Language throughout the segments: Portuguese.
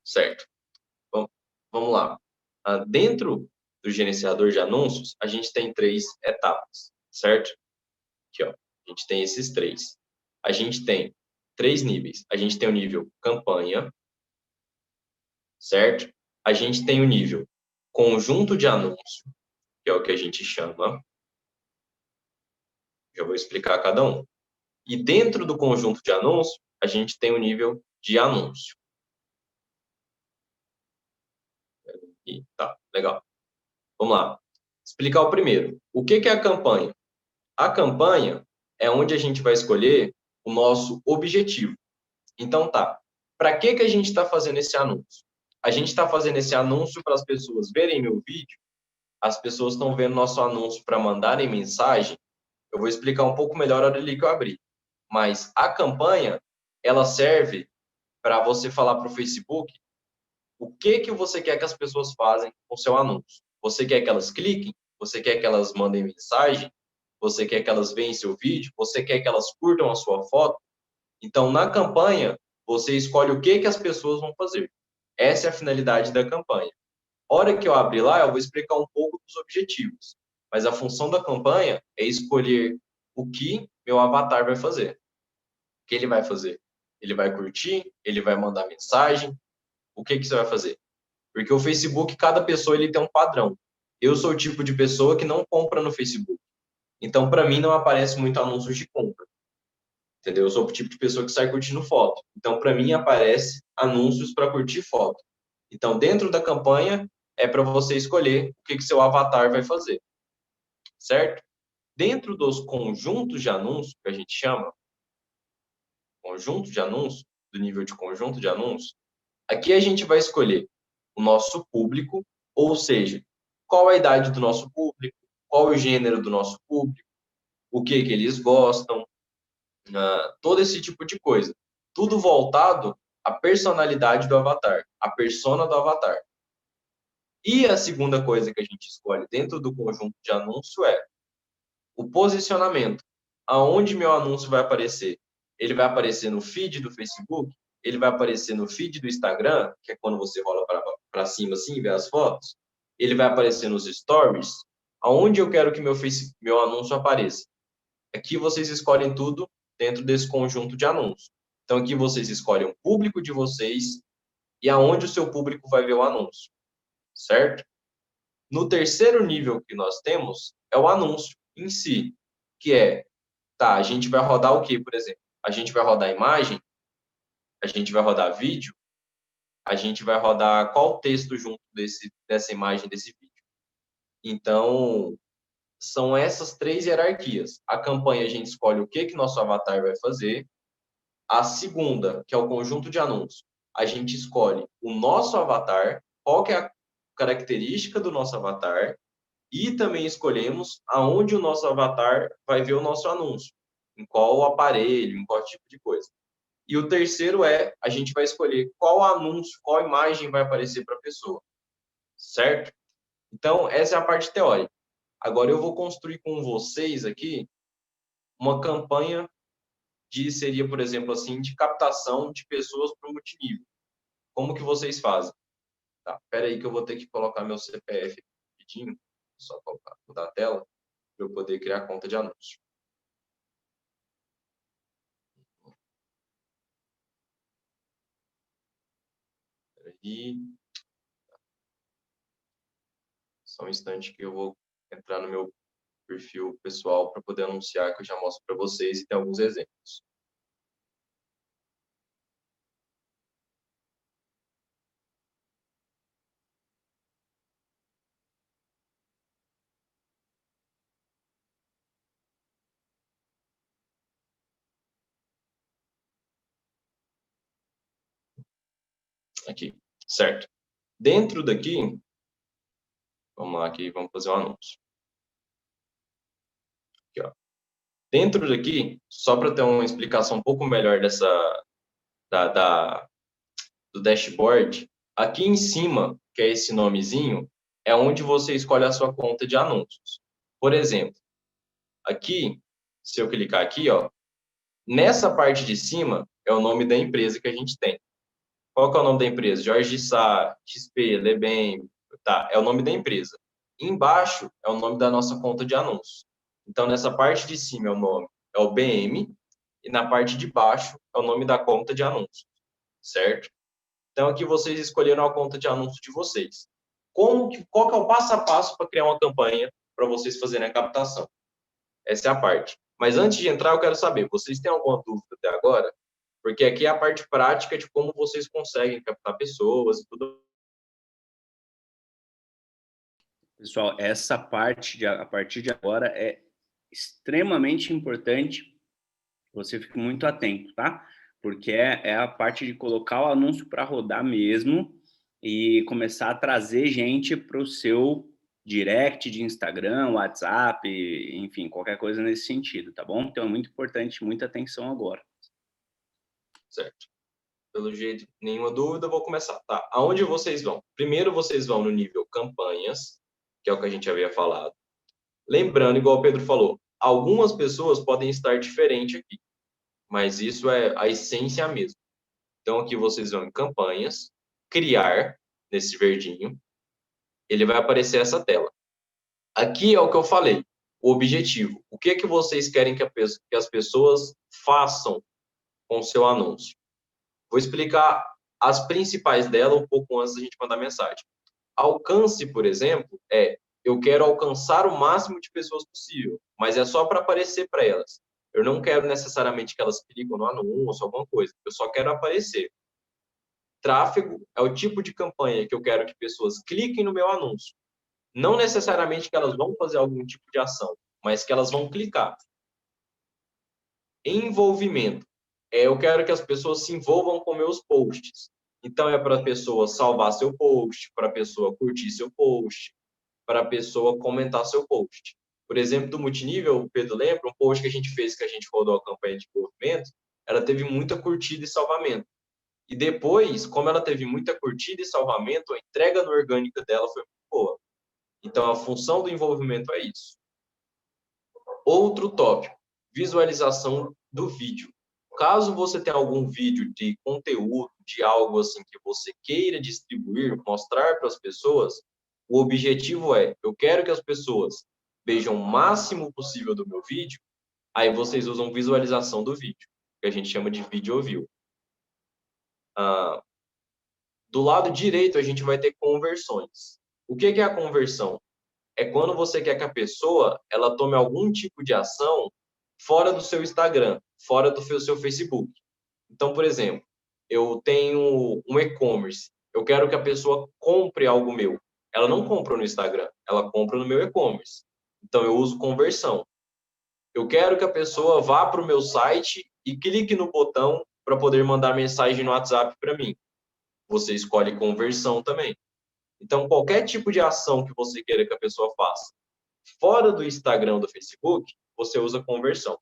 certo? Bom, vamos lá. Dentro do gerenciador de anúncios, a gente tem três etapas, certo? Aqui, ó, a gente tem esses três. A gente tem três níveis. A gente tem o nível campanha, certo? A gente tem o nível conjunto de anúncio, que é o que a gente chama. Já vou explicar cada um. E dentro do conjunto de anúncio, a gente tem o nível de anúncio. E tá, legal. Vamos lá. Explicar o primeiro. O que é a campanha? A campanha é onde a gente vai escolher o nosso objetivo. Então tá. Para que a gente está fazendo esse anúncio? A gente está fazendo esse anúncio para as pessoas verem meu vídeo. As pessoas estão vendo nosso anúncio para mandarem mensagem. Eu vou explicar um pouco melhor a hora ali que eu abrir. Mas a campanha, ela serve para você falar para o Facebook o que você quer que as pessoas façam com o seu anúncio. Você quer que elas cliquem? Você quer que elas mandem mensagem? Você quer que elas vejam seu vídeo? Você quer que elas curtam a sua foto? Então, na campanha, você escolhe o que as pessoas vão fazer. Essa é a finalidade da campanha. Hora que eu abrir lá, eu vou explicar um pouco dos objetivos. Mas a função da campanha é escolher o que meu avatar vai fazer. O que ele vai fazer? Ele vai curtir? Ele vai mandar mensagem? O que você vai fazer? Porque o Facebook, cada pessoa ele tem um padrão. Eu sou o tipo de pessoa que não compra no Facebook. Então, para mim, não aparece muito anúncios de compra. Entendeu? Eu sou o tipo de pessoa que sai curtindo foto. Então, para mim, aparece anúncios para curtir foto. Então, dentro da campanha, é para você escolher o que seu avatar vai fazer. Certo? Dentro dos conjuntos de anúncios, que a gente chama, conjunto de anúncios, do nível de conjunto de anúncios, aqui a gente vai escolher o nosso público, ou seja, qual a idade do nosso público, qual o gênero do nosso público, o que eles gostam, todo esse tipo de coisa. Tudo voltado à personalidade do avatar, à persona do avatar. E a segunda coisa que a gente escolhe dentro do conjunto de anúncio é o posicionamento. Aonde meu anúncio vai aparecer? Ele vai aparecer no feed do Facebook? Ele vai aparecer no feed do Instagram, que é quando você rola para cima assim e vê as fotos? Ele vai aparecer nos stories? Aonde eu quero que meu anúncio apareça? Aqui vocês escolhem tudo dentro desse conjunto de anúncios. Então aqui vocês escolhem o público de vocês e aonde o seu público vai ver o anúncio, certo? No terceiro nível que nós temos é o anúncio em si, que é, tá, a gente vai rodar o quê, por exemplo? A gente vai rodar imagem, a gente vai rodar vídeo, a gente vai rodar qual texto junto dessa imagem, desse vídeo. Então, são essas três hierarquias. A campanha a gente escolhe o que nosso avatar vai fazer. A segunda, que é o conjunto de anúncios, a gente escolhe o nosso avatar, qual que é a característica do nosso avatar, e também escolhemos aonde o nosso avatar vai ver o nosso anúncio, em qual aparelho, em qual tipo de coisa. E o terceiro é, a gente vai escolher qual anúncio, qual imagem vai aparecer para a pessoa, certo? Então, essa é a parte teórica. Agora, eu vou construir com vocês aqui uma campanha seria, por exemplo, assim, de captação de pessoas para o multinível. Como que vocês fazem? Tá, espera aí que eu vou ter que colocar meu CPF rapidinho, só colocar, mudar a tela, para eu poder criar conta de anúncio. Espera aí, só um instante que eu vou entrar no meu perfil pessoal para poder anunciar, que eu já mostro para vocês e tem alguns exemplos. Aqui, certo? Dentro daqui, vamos lá aqui, vamos fazer um anúncio. Aqui, ó. Dentro daqui, só para ter uma explicação um pouco melhor do dashboard, aqui em cima, que é esse nomezinho, é onde você escolhe a sua conta de anúncios. Por exemplo, aqui, se eu clicar aqui, ó, nessa parte de cima é o nome da empresa que a gente tem. Qual que é o nome da empresa? Jorge Sá, XP, Lebem, tá, é o nome da empresa. Embaixo é o nome da nossa conta de anúncio. Então, nessa parte de cima é o nome, é o BM, e na parte de baixo é o nome da conta de anúncio, certo? Então, aqui vocês escolheram a conta de anúncio de vocês. Qual que é o passo a passo para criar uma campanha para vocês fazerem a captação? Essa é a parte. Mas antes de entrar, eu quero saber, vocês têm alguma dúvida até agora? Porque aqui é a parte prática de como vocês conseguem captar pessoas e tudo. Pessoal, essa parte, a partir de agora, é extremamente importante que você fique muito atento, tá? Porque é a parte de colocar o anúncio para rodar mesmo e começar a trazer gente para o seu direct de Instagram, WhatsApp, enfim, qualquer coisa nesse sentido, tá bom? Então é muito importante, muita atenção agora. Certo. Pelo jeito, nenhuma dúvida, vou começar, tá? Aonde vocês vão? Primeiro vocês vão no nível campanhas, que é o que a gente havia falado. Lembrando, igual o Pedro falou, algumas pessoas podem estar diferente aqui, mas isso é a essência mesmo. Então, aqui vocês vão em campanhas, criar, nesse verdinho, ele vai aparecer essa tela. Aqui é o que eu falei, o objetivo. O que é que vocês querem que as pessoas façam com o seu anúncio? Vou explicar as principais dela um pouco antes da gente mandar mensagem. Alcance, por exemplo, eu quero alcançar o máximo de pessoas possível, mas é só para aparecer para elas. Eu não quero necessariamente que elas cliquem no anúncio, alguma coisa. Eu só quero aparecer. Tráfego é o tipo de campanha que eu quero que pessoas cliquem no meu anúncio. Não necessariamente que elas vão fazer algum tipo de ação, mas que elas vão clicar. Envolvimento. Eu quero que as pessoas se envolvam com meus posts. Então, é para a pessoa salvar seu post, para a pessoa curtir seu post, para a pessoa comentar seu post. Por exemplo, do multinível, o Pedro lembra, um post que a gente fez, que a gente rodou a campanha de envolvimento, ela teve muita curtida e salvamento. E depois, como ela teve muita curtida e salvamento, a entrega no orgânico dela foi muito boa. Então, a função do envolvimento é isso. Outro tópico, visualização do vídeo. Caso você tenha algum vídeo de conteúdo, de algo assim que você queira distribuir, mostrar para as pessoas, o objetivo eu quero que as pessoas vejam o máximo possível do meu vídeo, aí vocês usam visualização do vídeo, que a gente chama de video view. Do lado direito, a gente vai ter conversões. O que é a conversão? É quando você quer que a pessoa ela tome algum tipo de ação fora do seu Instagram, fora do seu Facebook. Então, por exemplo, eu tenho um e-commerce, eu quero que a pessoa compre algo meu. Ela não compra no Instagram, ela compra no meu e-commerce. Então, eu uso conversão. Eu quero que a pessoa vá para o meu site e clique no botão para poder mandar mensagem no WhatsApp para mim. Você escolhe conversão também. Então, qualquer tipo de ação que você queira que a pessoa faça fora do Instagram, do Facebook, você usa conversão.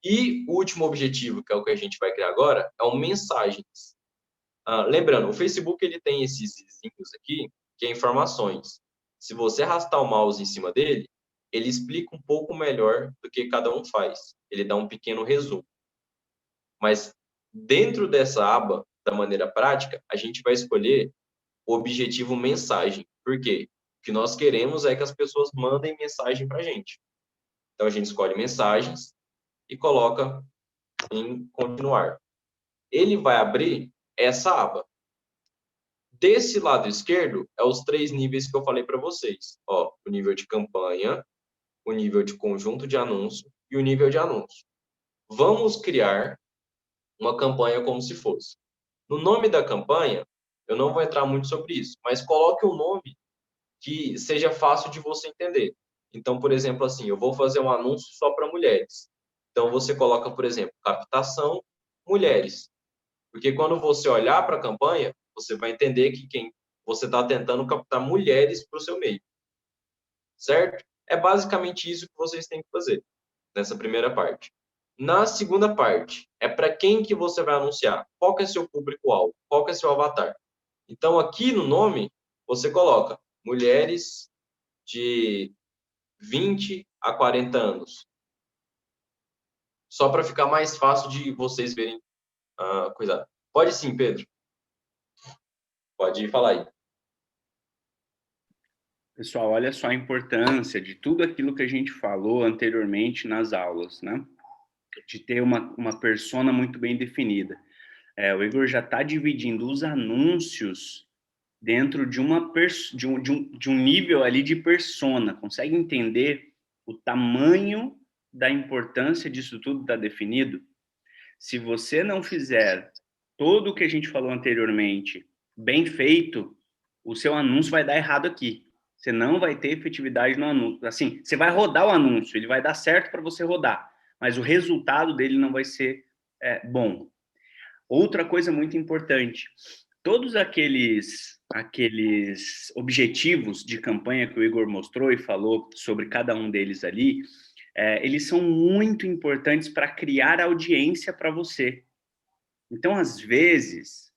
E o último objetivo, que é o que a gente vai criar agora, é o mensagens. Lembrando, o Facebook ele tem esses izinhos aqui, que é informações. Se você arrastar o mouse em cima dele, ele explica um pouco melhor do que cada um faz. Ele dá um pequeno resumo. Mas dentro dessa aba, da maneira prática, a gente vai escolher o objetivo mensagem. Por quê? O que nós queremos é que as pessoas mandem mensagem para a gente. Então, a gente escolhe mensagens e coloca em continuar. Ele vai abrir essa aba. Desse lado esquerdo, é os 3 níveis que eu falei para vocês. Ó, o nível de campanha, o nível de conjunto de anúncio e o nível de anúncio. Vamos criar uma campanha como se fosse. No nome da campanha, eu não vou entrar muito sobre isso, mas coloque um nome que seja fácil de você entender. Então, por exemplo, assim, eu vou fazer um anúncio só para mulheres. Então, você coloca, por exemplo, captação mulheres. Porque quando você olhar para a campanha, você vai entender que quem você está tentando captar mulheres para o seu meio. Certo? É basicamente isso que vocês têm que fazer nessa primeira parte. Na segunda parte, é para quem que você vai anunciar? Qual que é seu público-alvo? Qual que é seu avatar? Então, aqui no nome, você coloca mulheres de 20 a 40 anos. Só para ficar mais fácil de vocês verem a coisa. Pode sim, Pedro. Pode falar aí. Pessoal, olha só a importância de tudo aquilo que a gente falou anteriormente nas aulas, né? De ter uma persona muito bem definida. O Igor já está dividindo os anúncios dentro de um nível ali de persona. Consegue entender o tamanho da importância disso tudo estar definido? Se você não fizer todo o que a gente falou anteriormente bem feito, o seu anúncio vai dar errado aqui. Você não vai ter efetividade no anúncio. Assim, você vai rodar o anúncio, ele vai dar certo para você rodar, mas o resultado dele não vai ser bom. Outra coisa muito importante, todos aqueles objetivos de campanha que o Igor mostrou e falou sobre cada um deles ali, eles são muito importantes para criar audiência para você. Então, às vezes,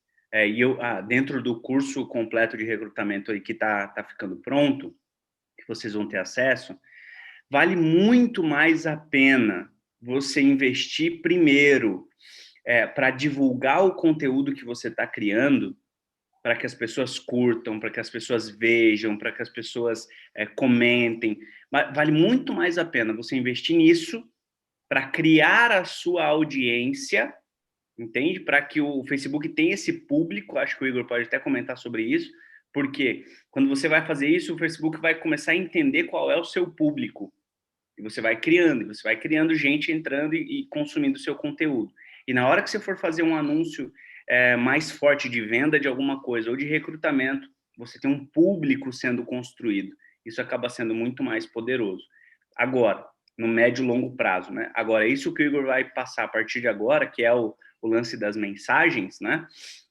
dentro do curso completo de recrutamento aí que tá ficando pronto, que vocês vão ter acesso, vale muito mais a pena você investir primeiro para divulgar o conteúdo que você está criando, para que as pessoas curtam, para que as pessoas vejam, para que as pessoas comentem. Vale muito mais a pena você investir nisso para criar a sua audiência, entende? Para que o Facebook tenha esse público, acho que o Igor pode até comentar sobre isso, porque quando você vai fazer isso, o Facebook vai começar a entender qual é o seu público. E você vai criando gente entrando e consumindo o seu conteúdo. E na hora que você for fazer um anúncio mais forte de venda de alguma coisa ou de recrutamento, você tem um público sendo construído. Isso acaba sendo muito mais poderoso. Agora, no médio e longo prazo, né? Agora, isso que o Igor vai passar a partir de agora, que é o lance das mensagens, né?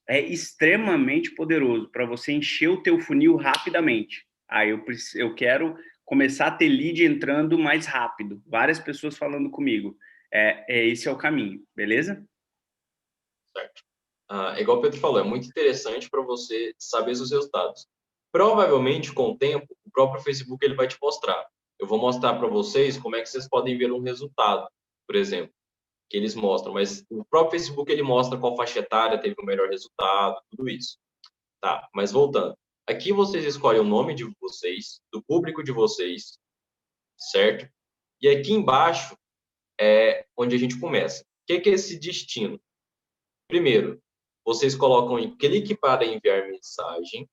É extremamente poderoso para você encher o teu funil rapidamente. Eu quero começar a ter lead entrando mais rápido. Várias pessoas falando comigo. Esse é o caminho, beleza? Certo. Igual o Pedro falou, é muito interessante para você saber os resultados. Provavelmente, com o tempo, o próprio Facebook ele vai te mostrar. Eu vou mostrar para vocês como é que vocês podem ver um resultado, por exemplo, que eles mostram. Mas o próprio Facebook ele mostra qual faixa etária teve o melhor resultado, tudo isso. Tá, mas voltando. Aqui vocês escolhem o nome de vocês, do público de vocês, certo? E aqui embaixo é onde a gente começa. O que é esse destino? Primeiro, vocês colocam em clique para enviar mensagem.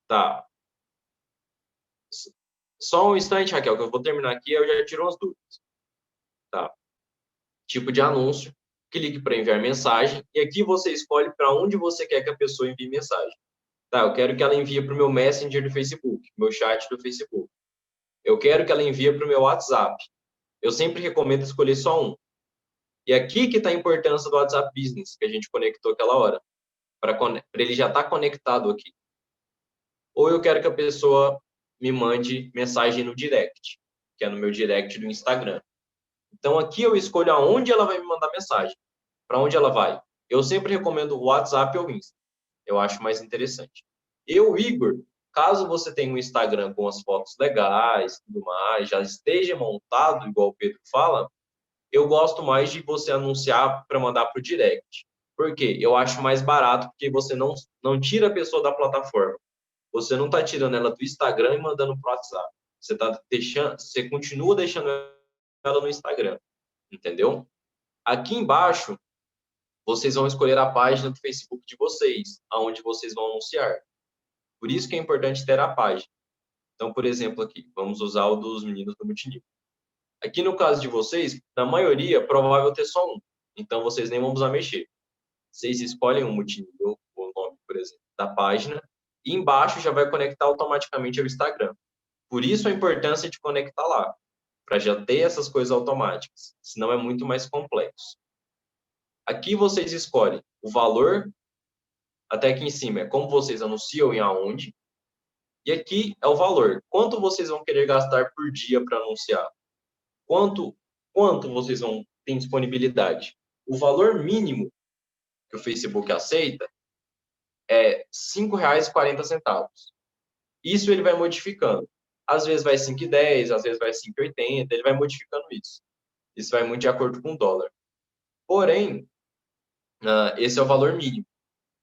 Tá. Só um instante, Raquel, que eu vou terminar aqui e eu já tiro umas dúvidas. Tá. Tipo de anúncio, clique para enviar mensagem e aqui você escolhe para onde você quer que a pessoa envie mensagem. Tá, eu quero que ela envie para o meu Messenger do Facebook, meu chat do Facebook. Eu quero que ela envie para o meu WhatsApp. Eu sempre recomendo escolher só um. E aqui que está a importância do WhatsApp Business, que a gente conectou aquela hora, para ele já estar conectado aqui. Ou eu quero que a pessoa me mande mensagem no direct, que é no meu direct do Instagram. Então, aqui eu escolho aonde ela vai me mandar mensagem. Para onde ela vai? Eu sempre recomendo o WhatsApp ou Insta. Eu acho mais interessante. Igor, caso você tenha um Instagram com as fotos legais, tudo mais, já esteja montado, igual o Pedro fala, eu gosto mais de você anunciar para mandar para o direct. Por quê? Eu acho mais barato, porque você não tira a pessoa da plataforma. Você não está tirando ela do Instagram e mandando para o WhatsApp. Você continua deixando ela no Instagram, entendeu? Aqui embaixo, vocês vão escolher a página do Facebook de vocês, aonde vocês vão anunciar. Por isso que é importante ter a página. Então, por exemplo, aqui, vamos usar o dos meninos do multinível. Aqui no caso de vocês, na maioria, provável ter só um. Então, vocês nem vão precisar mexer. Vocês escolhem um multinível, o nome, por exemplo, da página, e embaixo já vai conectar automaticamente ao Instagram. Por isso a importância de conectar lá, para já ter essas coisas automáticas. Senão é muito mais complexo. Aqui vocês escolhem o valor, até aqui em cima é como vocês anunciam e aonde. E aqui é o valor. Quanto vocês vão querer gastar por dia para anunciar? Quanto vocês vão ter disponibilidade? O valor mínimo que o Facebook aceita é R$ 5,40. Isso ele vai modificando. Às vezes vai 5,10, às vezes vai 5,80, ele vai modificando isso. Isso vai muito de acordo com o dólar. Porém, esse é o valor mínimo.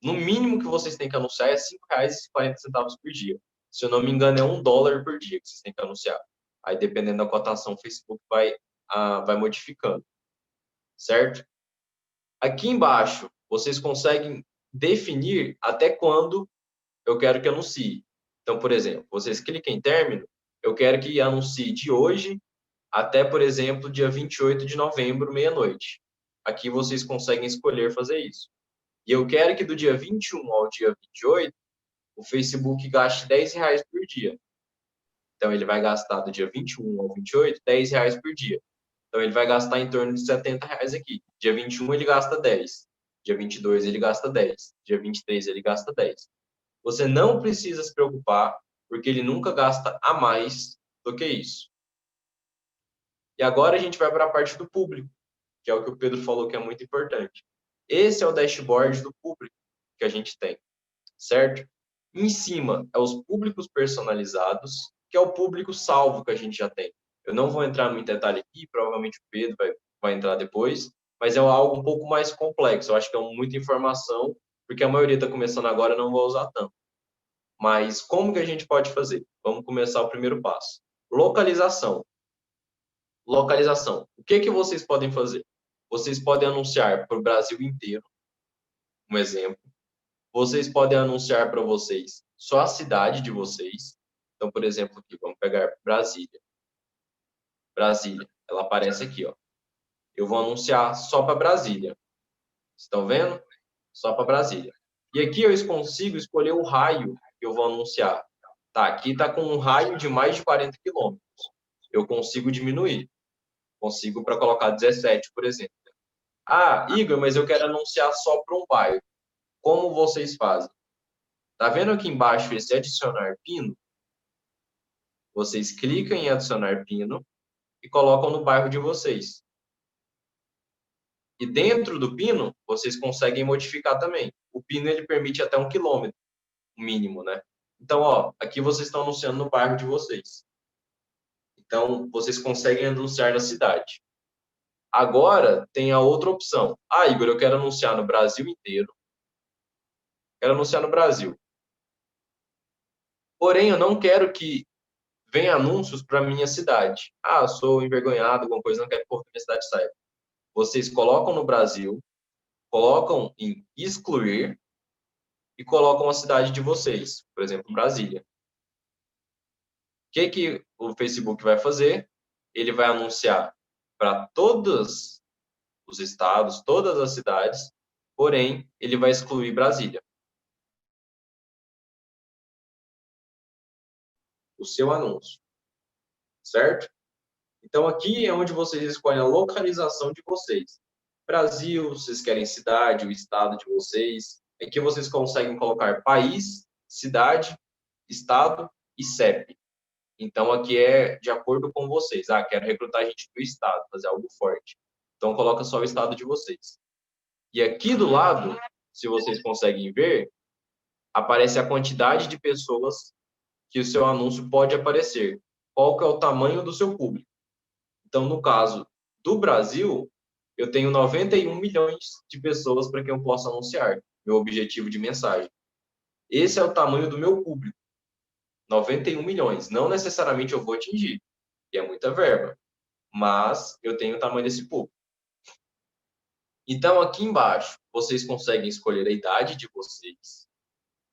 No mínimo que vocês têm que anunciar é R$ 5,40 por dia. Se eu não me engano, é $1 por dia que vocês têm que anunciar. Aí, dependendo da cotação, o Facebook vai modificando, certo? Aqui embaixo, vocês conseguem definir até quando eu quero que anuncie. Então, por exemplo, vocês clicam em término, eu quero que anuncie de hoje até, por exemplo, dia 28 de novembro, meia-noite. Aqui vocês conseguem escolher fazer isso. E eu quero que do dia 21 ao dia 28, o Facebook gaste R$ 10 por dia. Então, ele vai gastar do dia 21 ao 28, R$ 10 por dia. Então, ele vai gastar em torno de R$ 70 aqui. Dia 21, ele gasta 10. Dia 22, ele gasta 10. Dia 23, ele gasta 10. Você não precisa se preocupar, porque ele nunca gasta a mais do que isso. E agora a gente vai para a parte do público, que é o que o Pedro falou que é muito importante. Esse é o dashboard do público que a gente tem, certo? Em cima é os públicos personalizados, que é o público salvo que a gente já tem. Eu não vou entrar muito em detalhe aqui, provavelmente o Pedro vai entrar depois, mas é algo um pouco mais complexo. Eu acho que é muita informação, porque a maioria está começando agora, eu não vou usar tanto. Mas como que a gente pode fazer? Vamos começar o primeiro passo. Localização. Localização. O que que vocês podem fazer? Vocês podem anunciar para o Brasil inteiro, um exemplo. Vocês podem anunciar para vocês só a cidade de vocês. Então, por exemplo, aqui, vamos pegar Brasília. Brasília, ela aparece aqui, ó. Eu vou anunciar só para Brasília. Estão vendo? Só para Brasília. E aqui eu consigo escolher o raio que eu vou anunciar. Tá, aqui está com um raio de mais de 40 quilômetros. Eu consigo diminuir. Consigo para colocar 17, por exemplo. Ah, Igor, mas eu quero anunciar só para um bairro. Como vocês fazem? Tá vendo aqui embaixo esse adicionar pino? Vocês clicam em adicionar pino e colocam no bairro de vocês. E dentro do pino, vocês conseguem modificar também. O pino, ele permite até 1 quilômetro, mínimo, né? Então, ó, aqui vocês estão anunciando no bairro de vocês. Então, vocês conseguem anunciar na cidade. Agora, tem a outra opção. Ah, Igor, eu quero anunciar no Brasil inteiro. Quero anunciar no Brasil. Porém, eu não quero que venha anúncios para minha cidade. Ah, sou envergonhado, alguma coisa, não quero que a minha cidade saiba. Vocês colocam no Brasil, colocam em excluir e colocam a cidade de vocês, por exemplo, Brasília. O que o Facebook vai fazer? Ele vai anunciar para todos os estados, todas as cidades, porém, ele vai excluir Brasília. O seu anúncio, certo? Então, aqui é onde vocês escolhem a localização de vocês. Brasil, vocês querem cidade, o estado de vocês. Aqui vocês conseguem colocar país, cidade, estado e CEP. Então, aqui é de acordo com vocês. Ah, quero recrutar gente do estado, fazer algo forte. Então, coloca só o estado de vocês. E aqui do lado, se vocês conseguem ver, aparece a quantidade de pessoas que o seu anúncio pode aparecer. Qual que é o tamanho do seu público. Então, no caso do Brasil, eu tenho 91 milhões de pessoas para quem eu posso anunciar, meu objetivo de mensagem. Esse é o tamanho do meu público. 91 milhões. Não necessariamente eu vou atingir, que é muita verba, mas eu tenho o tamanho desse público. Então, aqui embaixo, vocês conseguem escolher a idade de vocês.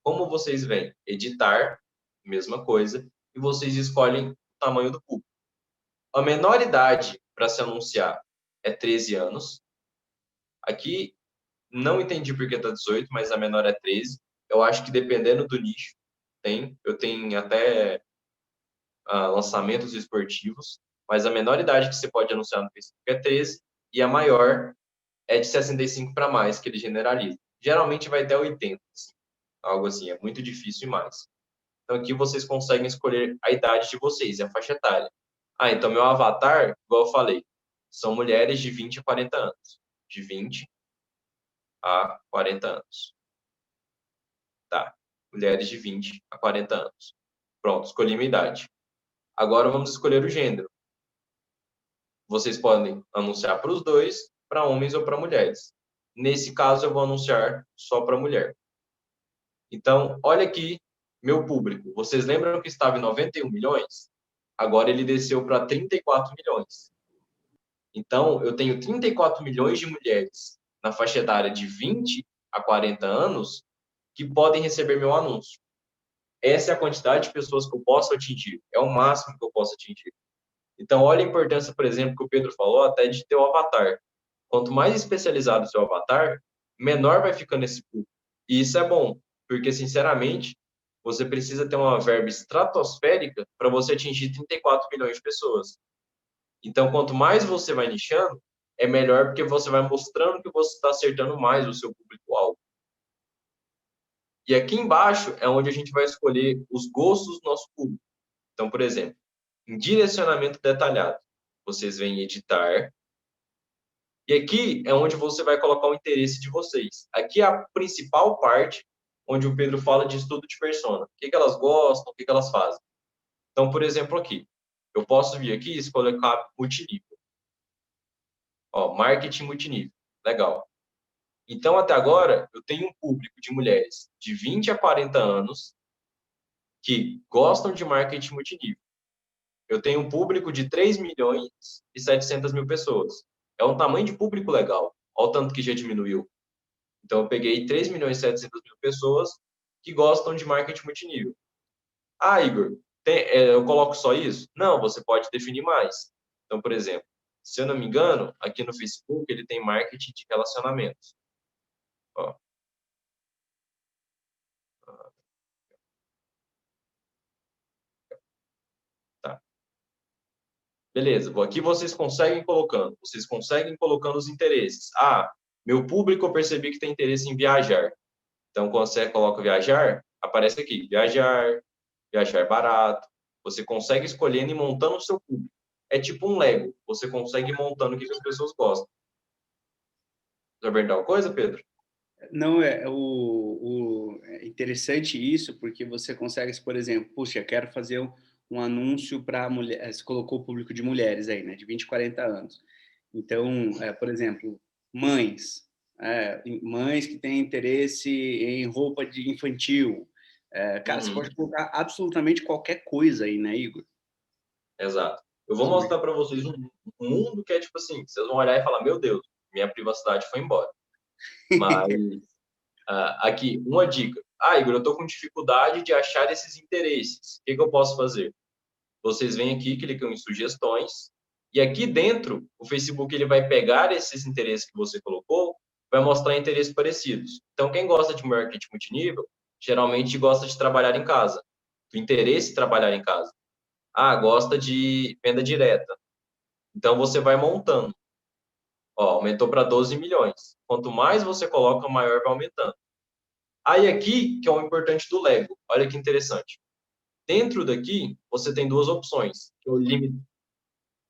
Como vocês veem, editar, mesma coisa, e vocês escolhem o tamanho do público. A menor idade para se anunciar é 13 anos. Aqui, não entendi por que está 18, mas a menor é 13. Eu acho que dependendo do nicho, tem. Eu tenho até lançamentos esportivos, mas a menor idade que você pode anunciar no Facebook é 13 e a maior é de 65 para mais, que ele generaliza. Geralmente vai até 80, assim, algo assim, é muito difícil e mais. Então aqui vocês conseguem escolher a idade de vocês, a faixa etária. Ah, então meu avatar, igual eu falei, são mulheres de 20 a 40 anos. De 20 a 40 anos. Tá. Mulheres de 20 a 40 anos. Pronto, escolhi minha idade. Agora vamos escolher o gênero. Vocês podem anunciar para os dois para homens ou para mulheres. Nesse caso, eu vou anunciar só para mulher. Então, olha aqui, meu público. Vocês lembram que estava em 91 milhões? Agora ele desceu para 34 milhões. Então, eu tenho 34 milhões de mulheres na faixa etária de 20 a 40 anos que podem receber meu anúncio. Essa é a quantidade de pessoas que eu posso atingir. É o máximo que eu posso atingir. Então, olha a importância, por exemplo, que o Pedro falou, até de ter o avatar. Quanto mais especializado o seu avatar, menor vai ficando esse público. E isso é bom, porque, sinceramente, você precisa ter uma verba estratosférica para você atingir 34 milhões de pessoas. Então, quanto mais você vai nichando, é melhor porque você vai mostrando que você está acertando mais o seu público-alvo. E aqui embaixo é onde a gente vai escolher os gostos do nosso público. Então, por exemplo, em direcionamento detalhado, vocês vêm em editar. E aqui é onde você vai colocar o interesse de vocês. Aqui é a principal parte onde o Pedro fala de estudo de persona. O que elas gostam, o que elas fazem. Então, por exemplo, aqui, eu posso vir aqui e colocar multinível. Ó, marketing multinível. Legal. Então, até agora, eu tenho um público de mulheres de 20 a 40 anos que gostam de marketing multinível. Eu tenho um público de 3 milhões e 700 mil pessoas. É um tamanho de público legal. Olha o tanto que já diminuiu. Então, eu peguei 3 milhões e 700 mil pessoas que gostam de marketing multinível. Ah, Igor, eu coloco só isso? Não, você pode definir mais. Então, por exemplo, se eu não me engano, aqui no Facebook ele tem marketing de relacionamentos. Ó. Tá. Beleza, aqui vocês conseguem colocando os interesses. Ah, meu público eu percebi que tem interesse em viajar. Então, quando você coloca viajar, aparece aqui, viajar barato. Você consegue escolhendo e montando o seu público. É tipo um Lego. Você consegue ir montando o que as pessoas gostam. Já verdade uma coisa, Pedro? Não, é interessante isso, porque você consegue, por exemplo, puxa, quero fazer um anúncio para mulher, você colocou o público de mulheres aí, né, de 20 a 40 anos. Então, por exemplo, mães que têm interesse em roupa de infantil. Cara, você Uhum, pode colocar absolutamente qualquer coisa aí, né, Igor? exato. Eu vou mostrar para vocês um mundo que é tipo assim, vocês vão olhar e falar, meu Deus, minha privacidade foi embora. Mas aqui, uma dica. Ah, Igor, eu estou com dificuldade de achar esses interesses. O que eu posso fazer? Vocês vêm aqui, clicam em sugestões, e aqui dentro, o Facebook ele vai pegar esses interesses que você colocou, vai mostrar interesses parecidos. Então, quem gosta de marketing multinível, geralmente gosta de trabalhar em casa. O interesse de trabalhar em casa. Ah, gosta de venda direta. Então, você vai montando. Ó, aumentou para 12 milhões. Quanto mais você coloca, maior vai aumentando. Aí aqui, que é o importante do Lego. Olha que interessante. Dentro daqui, você tem duas opções, que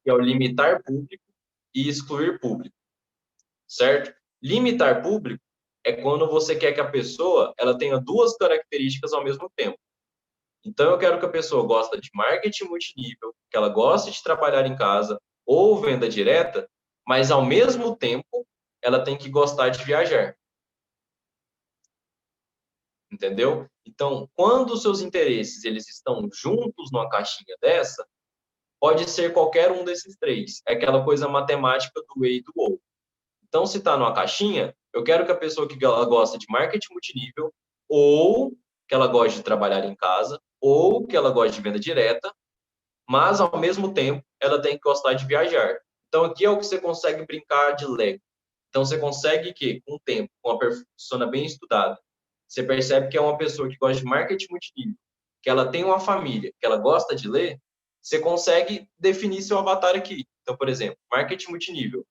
é o limitar público e excluir público, certo? Limitar público é quando você quer que a pessoa ela tenha duas características ao mesmo tempo. Então, eu quero que a pessoa goste de marketing multinível, que ela goste de trabalhar em casa ou venda direta, mas ao mesmo tempo ela tem que gostar de viajar. Entendeu? Então, quando os seus interesses eles estão juntos numa caixinha dessa, pode ser qualquer um desses três. É aquela coisa matemática do e e do ou. Então, se está numa caixinha, eu quero que a pessoa que ela gosta de marketing multinível, ou que ela goste de trabalhar em casa, ou que ela goste de venda direta, mas ao mesmo tempo ela tem que gostar de viajar. Então, aqui é o que você consegue brincar de Lego. Então, você consegue que, com o tempo, com a persona bem estudada, você percebe que é uma pessoa que gosta de marketing multinível, que ela tem uma família, que ela gosta de ler, você consegue definir seu avatar aqui. Então, por exemplo, marketing multinível.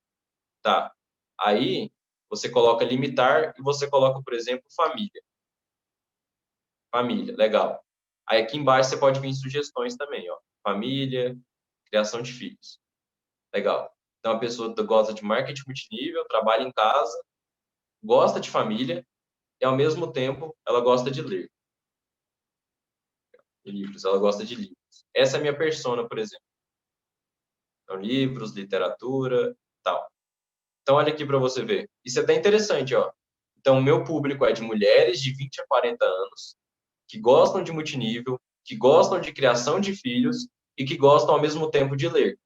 Tá. Aí você coloca limitar e você coloca, por exemplo, família. Família, legal. Aí aqui embaixo você pode vir sugestões também, ó. Família, criação de filhos. Legal. Então a pessoa gosta de marketing multinível, trabalha em casa, gosta de família e ao mesmo tempo ela gosta de ler. De livros, ela gosta de livros. Essa é a minha persona, por exemplo. Então, livros, literatura, tal. Então, olha aqui para você ver. Isso é até interessante, ó. Então, o meu público é de mulheres de 20 a 40 anos, que gostam de multinível, que gostam de criação de filhos e que gostam ao mesmo tempo de ler.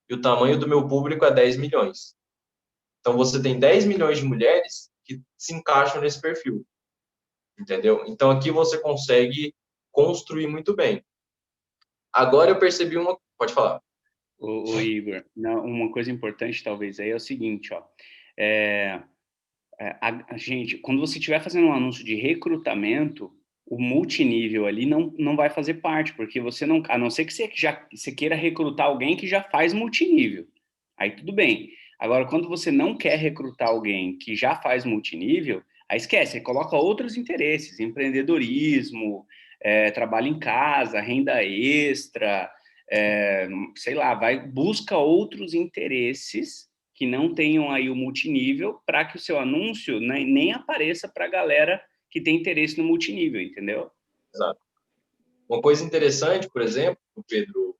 E o tamanho do meu público é 10 milhões. Então, você tem 10 milhões de mulheres que se encaixam nesse perfil, entendeu? Então, aqui você consegue construir muito bem. Agora eu percebi uma... Pode falar. O Igor, uma coisa importante talvez aí é o seguinte, ó. É, a gente, quando você estiver fazendo um anúncio de recrutamento, o multinível ali não vai fazer parte, porque você não, a não ser que você queira recrutar alguém que já faz multinível. Aí tudo bem. Agora, quando você não quer recrutar alguém que já faz multinível, aí esquece, aí coloca outros interesses, empreendedorismo, trabalho em casa, renda extra, sei lá, busca outros interesses que não tenham aí o multinível para que o seu anúncio nem apareça para a galera que tem interesse no multinível, entendeu? Exato. Uma coisa interessante, por exemplo, que o Pedro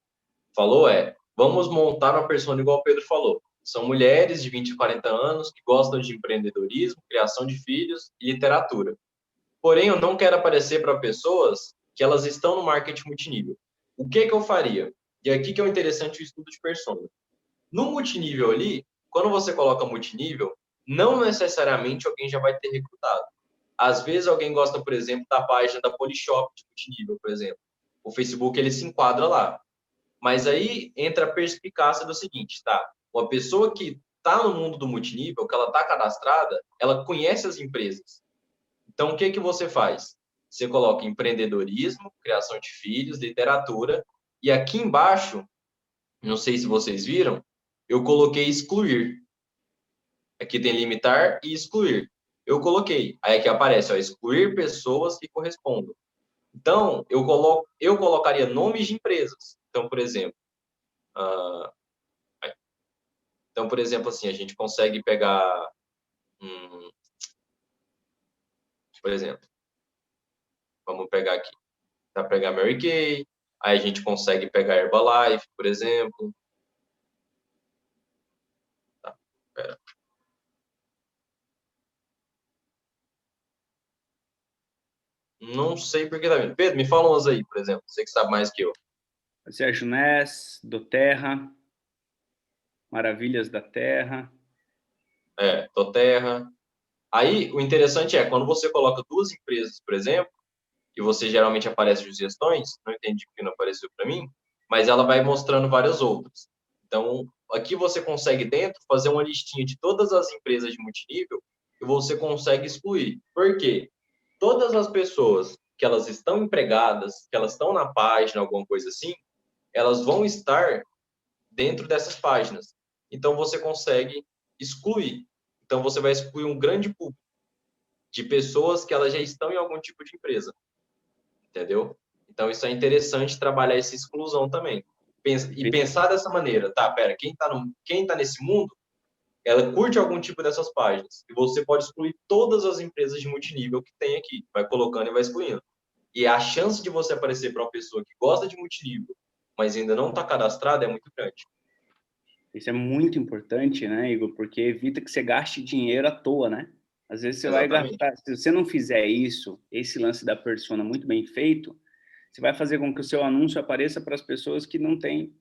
falou vamos montar uma persona igual o Pedro falou. São mulheres de 20 a 40 anos que gostam de empreendedorismo, criação de filhos e literatura. Porém, eu não quero aparecer para pessoas que elas estão no marketing multinível. O que eu faria? E aqui que é o interessante o estudo de persona. No multinível ali, quando você coloca multinível, não necessariamente alguém já vai ter recrutado. Às vezes alguém gosta, por exemplo, da página da Polishop de multinível, por exemplo. O Facebook, ele se enquadra lá. Mas aí entra a perspicácia do seguinte, tá? Uma pessoa que está no mundo do multinível, que ela está cadastrada, ela conhece as empresas. Então, o que você faz? Você coloca empreendedorismo, criação de filhos, literatura, e aqui embaixo, não sei se vocês viram, eu coloquei excluir. Aqui tem limitar e excluir. Eu coloquei. Aí aqui aparece, ó, excluir pessoas que correspondam. Então, eu colocaria nomes de empresas. Então, por exemplo, assim, a gente consegue pegar, por exemplo, vamos pegar aqui, para pegar Mary Kay, aí a gente consegue pegar Herbalife, por exemplo. Tá, pera. Não sei por que tá vindo. Pedro, me fala umas aí, por exemplo. Você que sabe mais que eu. Sérgio Ness, do Terra, Maravilhas da Terra. Do Terra. Aí, o interessante é, quando você coloca duas empresas, por exemplo, que você geralmente aparece sugestões, não entendi porque não apareceu para mim, mas ela vai mostrando várias outras. Então, aqui você consegue dentro fazer uma listinha de todas as empresas de multinível e você consegue excluir. Por quê? Todas as pessoas que elas estão empregadas, que elas estão na página, alguma coisa assim, elas vão estar dentro dessas páginas. Então, você consegue excluir. Então, você vai excluir um grande público de pessoas que elas já estão em algum tipo de empresa. Entendeu? Então, isso é interessante trabalhar essa exclusão também. E pensar dessa maneira, tá, pera, quem tá nesse mundo, ela curte algum tipo dessas páginas. E você pode excluir todas as empresas de multinível que tem aqui. Vai colocando e vai excluindo. E a chance de você aparecer para uma pessoa que gosta de multinível, mas ainda não está cadastrada, é muito grande. Isso é muito importante, né, Igor? Porque evita que você gaste dinheiro à toa, né? Às vezes você Exatamente. vai gastar... Se você não fizer isso, esse lance da persona muito bem feito, você vai fazer com que o seu anúncio apareça para as pessoas que não têm...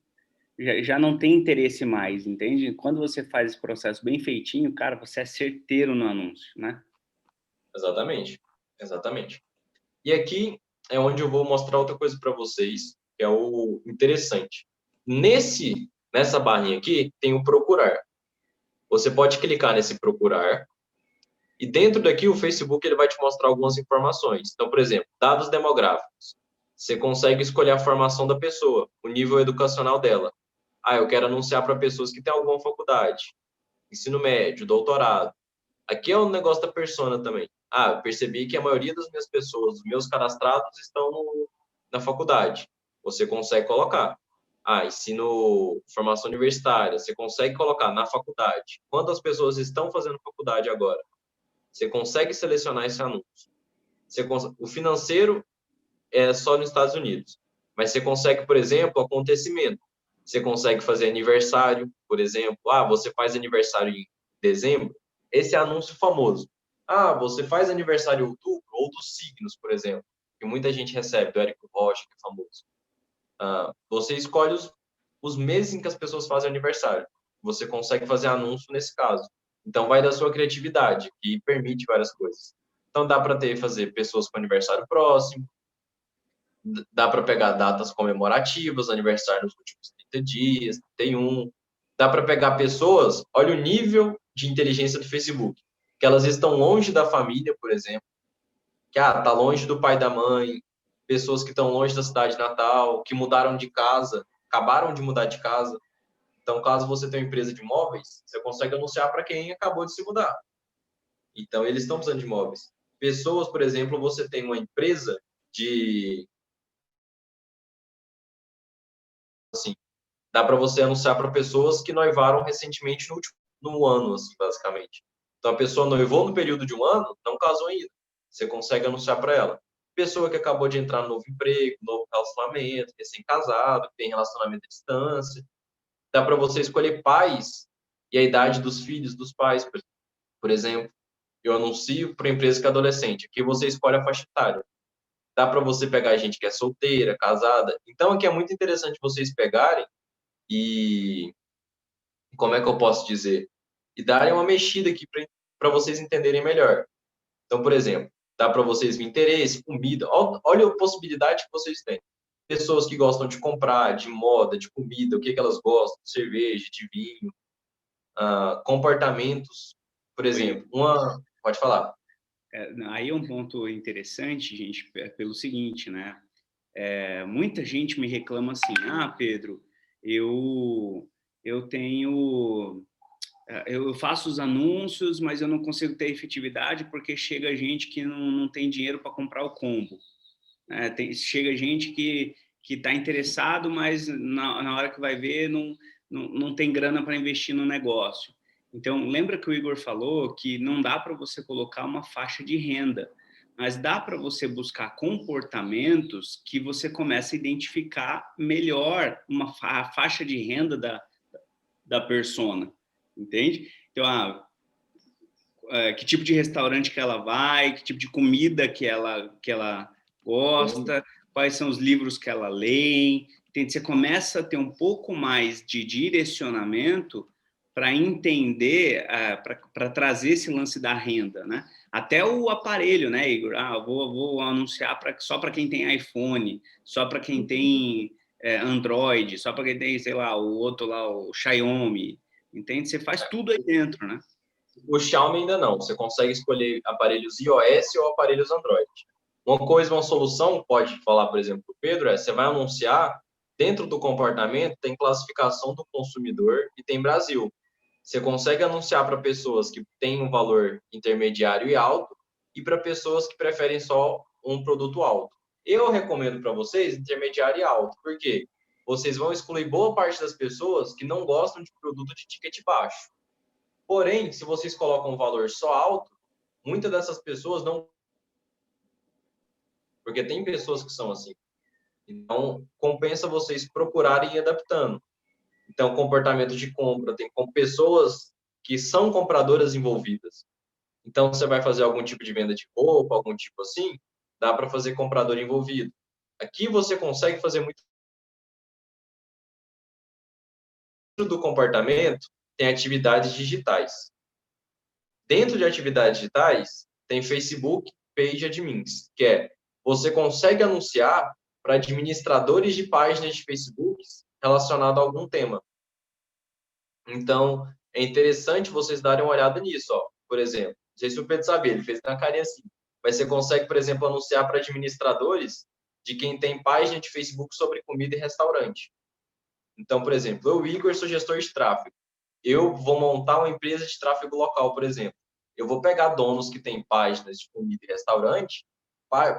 Já não tem interesse mais, entende? Quando você faz esse processo bem feitinho, cara, você é certeiro no anúncio, né? Exatamente. Exatamente. E aqui é onde eu vou mostrar outra coisa para vocês, que é o interessante. Nessa barrinha aqui, tem o procurar. Você pode clicar nesse procurar e dentro daqui o Facebook ele vai te mostrar algumas informações. Então, por exemplo, dados demográficos. Você consegue escolher a formação da pessoa, o nível educacional dela. Ah, eu quero anunciar para pessoas que têm alguma faculdade, ensino médio, doutorado. Aqui é um negócio da persona também. Ah, eu percebi que a maioria das minhas pessoas, dos meus cadastrados, estão na faculdade. Você consegue colocar. Ah, ensino, formação universitária. Você consegue colocar na faculdade. Quantas pessoas estão fazendo faculdade agora? Você consegue selecionar esse anúncio. O financeiro é só nos Estados Unidos. Mas você consegue, por exemplo, acontecimento. Você consegue fazer aniversário, por exemplo. Ah, você faz aniversário dezembro, esse anúncio famoso. Ah, você faz aniversário em outubro, ou dos signos, por exemplo, que muita gente recebe, do Érico Rocha, que é famoso. Você escolhe os meses em que as pessoas fazem aniversário. Você consegue fazer anúncio nesse caso. Então, vai da sua criatividade, que permite várias coisas. Então, dá para fazer pessoas com aniversário próximo, dá para pegar datas comemorativas, aniversário nos últimos 30 dias, 31. Dá para pegar pessoas, olha o nível de inteligência do Facebook, que elas estão longe da família, por exemplo, que tá longe do pai e da mãe, pessoas que estão longe da cidade natal, que mudaram de casa, acabaram de mudar de casa. Então, caso você tenha uma empresa de imóveis, você consegue anunciar para quem acabou de se mudar. Então, eles estão precisando de imóveis. Pessoas, por exemplo, você tem uma empresa de, assim, dá para você anunciar para pessoas que noivaram recentemente no ano, assim, basicamente. Então, a pessoa noivou no período de um ano, não casou ainda. Você consegue anunciar para ela. Pessoa que acabou de entrar no novo emprego, novo relacionamento, recém-casado, que tem relacionamento à distância. Dá para você escolher pais e a idade dos filhos dos pais, por exemplo. Eu anuncio para empresa que é adolescente. Aqui você escolhe a faixa etária. Dá para você pegar gente que é solteira, casada. Então, aqui é muito interessante vocês pegarem e como é que eu posso dizer? E darem uma mexida aqui para vocês entenderem melhor. Então, por exemplo, dá para vocês ver interesse, comida. Olha a possibilidade que vocês têm. Pessoas que gostam de comprar, de moda, de comida, o que, que elas gostam, de cerveja, de vinho, comportamentos. Por exemplo, pode falar. Aí é um ponto interessante, gente, pelo seguinte, né? Muita gente me reclama assim, Pedro, eu tenho... Eu faço os anúncios, mas eu não consigo ter efetividade porque chega gente que não tem dinheiro para comprar o combo. Chega gente que está interessado, mas na hora que vai ver não tem grana para investir no negócio. Então, lembra que o Igor falou que não dá para você colocar uma faixa de renda, mas dá para você buscar comportamentos que você começa a identificar melhor a faixa de renda da persona, entende? Então, que tipo de restaurante que ela vai, que tipo de comida que ela gosta, quais são os livros que ela lê. Entende? Você começa a ter um pouco mais de direcionamento para entender, para trazer esse lance da renda, né? Até o aparelho, né, Igor? Vou anunciar só para quem tem iPhone, só para quem tem Android, só para quem tem, sei lá, o outro lá, o Xiaomi. Entende? Você faz tudo aí dentro, né? O Xiaomi ainda não. Você consegue escolher aparelhos iOS ou aparelhos Android. Uma solução, pode falar, por exemplo, para o Pedro, você vai anunciar, dentro do comportamento, tem classificação do consumidor e tem Brasil. Você consegue anunciar para pessoas que têm um valor intermediário e alto e para pessoas que preferem só um produto alto. Eu recomendo para vocês intermediário e alto, porque vocês vão excluir boa parte das pessoas que não gostam de produto de ticket baixo. Porém, se vocês colocam um valor só alto, muitas dessas pessoas não... Porque tem pessoas que são assim. Então, compensa vocês procurarem e adaptando. Então, comportamento de compra, tem com pessoas que são compradoras envolvidas. Então, você vai fazer algum tipo de venda de roupa, algum tipo assim, dá para fazer comprador envolvido. Aqui você consegue fazer muito do comportamento, tem atividades digitais. Dentro de atividades digitais, tem Facebook Page Admins, que é você consegue anunciar para administradores de páginas de Facebook relacionado a algum tema. Então, é interessante vocês darem uma olhada nisso, ó. Por exemplo, não sei se o Pedro sabe, ele fez na carinha assim, mas você consegue, por exemplo, anunciar para administradores de quem tem página de Facebook sobre comida e restaurante. Então, por exemplo, eu, Igor, sou gestor de tráfego. Eu vou montar uma empresa de tráfego local, por exemplo. Eu vou pegar donos que têm páginas de comida e restaurante,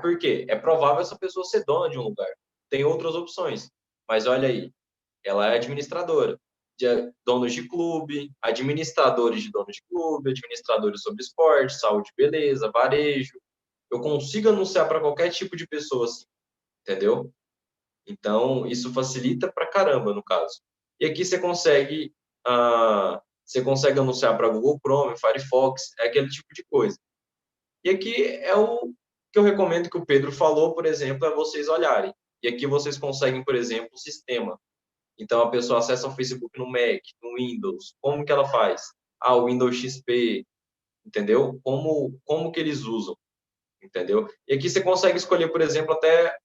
por quê? É provável essa pessoa ser dona de um lugar. Tem outras opções, mas olha aí, ela é administradora, de donos de clube, administradores de donos de clube, administradores sobre esporte, saúde, beleza, varejo. Eu consigo anunciar para qualquer tipo de pessoa assim, entendeu? Então, isso facilita pra caramba, no caso. E aqui você consegue Você consegue anunciar para Google Chrome, Firefox, é aquele tipo de coisa. E aqui é o que eu recomendo que o Pedro falou, por exemplo, é vocês olharem. E aqui vocês conseguem, por exemplo, o sistema. Então, a pessoa acessa o Facebook no Mac, no Windows. Como que ela faz? Ah, o Windows XP, entendeu? Como que eles usam, entendeu? E aqui você consegue escolher, por exemplo, até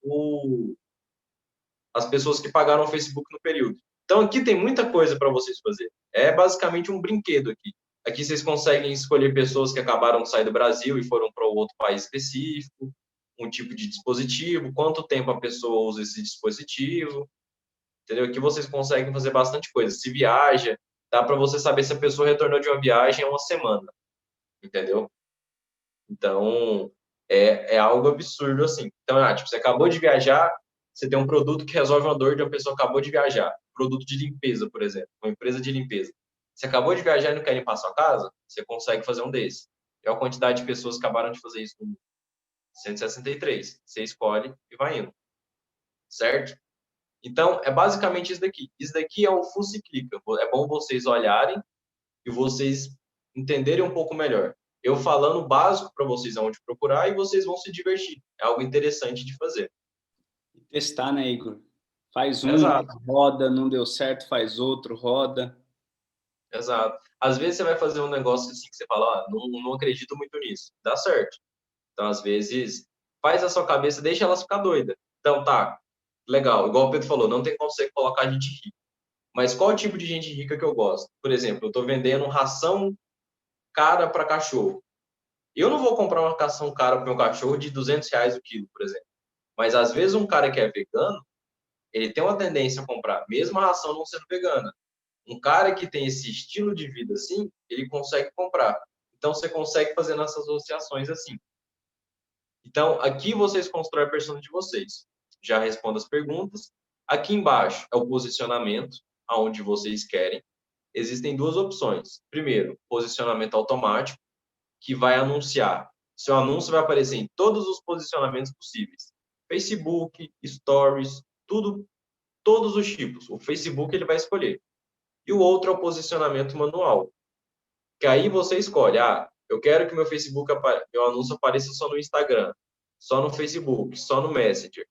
as pessoas que pagaram o Facebook no período. Então, aqui tem muita coisa para vocês fazer. É basicamente um brinquedo aqui. Aqui vocês conseguem escolher pessoas que acabaram de sair do Brasil e foram para outro país específico, um tipo de dispositivo, quanto tempo a pessoa usa esse dispositivo, entendeu? Aqui vocês conseguem fazer bastante coisa. Se viaja, dá para você saber se a pessoa retornou de uma viagem há uma semana, entendeu? Então, é algo absurdo assim. Então, tipo, você acabou de viajar, você tem um produto que resolve uma dor de uma pessoa que acabou de viajar. Produto de limpeza, por exemplo, uma empresa de limpeza. Você acabou de viajar e não quer limpar a sua casa, você consegue fazer um desse. É a quantidade de pessoas que acabaram de fazer isso no 163. Você escolhe e vai indo, certo? Então, é basicamente isso daqui. Isso daqui é o Fusse Clica. É bom vocês olharem e vocês entenderem um pouco melhor. Eu falando básico para vocês aonde procurar e vocês vão se divertir. É algo interessante de fazer. E testar, né, Igor? Faz um, Exato, roda, não deu certo, faz outro, roda. exato. Às vezes você vai fazer um negócio assim que você fala, ah, não acredito muito nisso. Dá certo. Então, às vezes, faz a sua cabeça, deixa ela ficar doida. Então, tá, legal. Igual o Pedro falou, não tem como você colocar gente rica. Mas qual tipo de gente rica que eu gosto? Por exemplo, eu estou vendendo ração cara para cachorro. Eu não vou comprar uma ração cara para meu cachorro de R$ 200 o quilo, por exemplo. Mas às vezes um cara que é vegano, ele tem uma tendência a comprar, mesmo a ração não sendo vegana. Um cara que tem esse estilo de vida assim, ele consegue comprar. Então você consegue fazer nessas associações assim. Então aqui vocês constroem a persona de vocês. Já respondo as perguntas. Aqui embaixo é o posicionamento, aonde vocês querem. Existem duas opções. Primeiro, posicionamento automático, que vai anunciar. Seu anúncio vai aparecer em todos os posicionamentos possíveis. Facebook, Stories, tudo, todos os tipos. O Facebook ele vai escolher. E o outro é o posicionamento manual, que aí você escolhe, eu quero que meu anúncio apareça só no Instagram, só no Facebook, só no Messenger.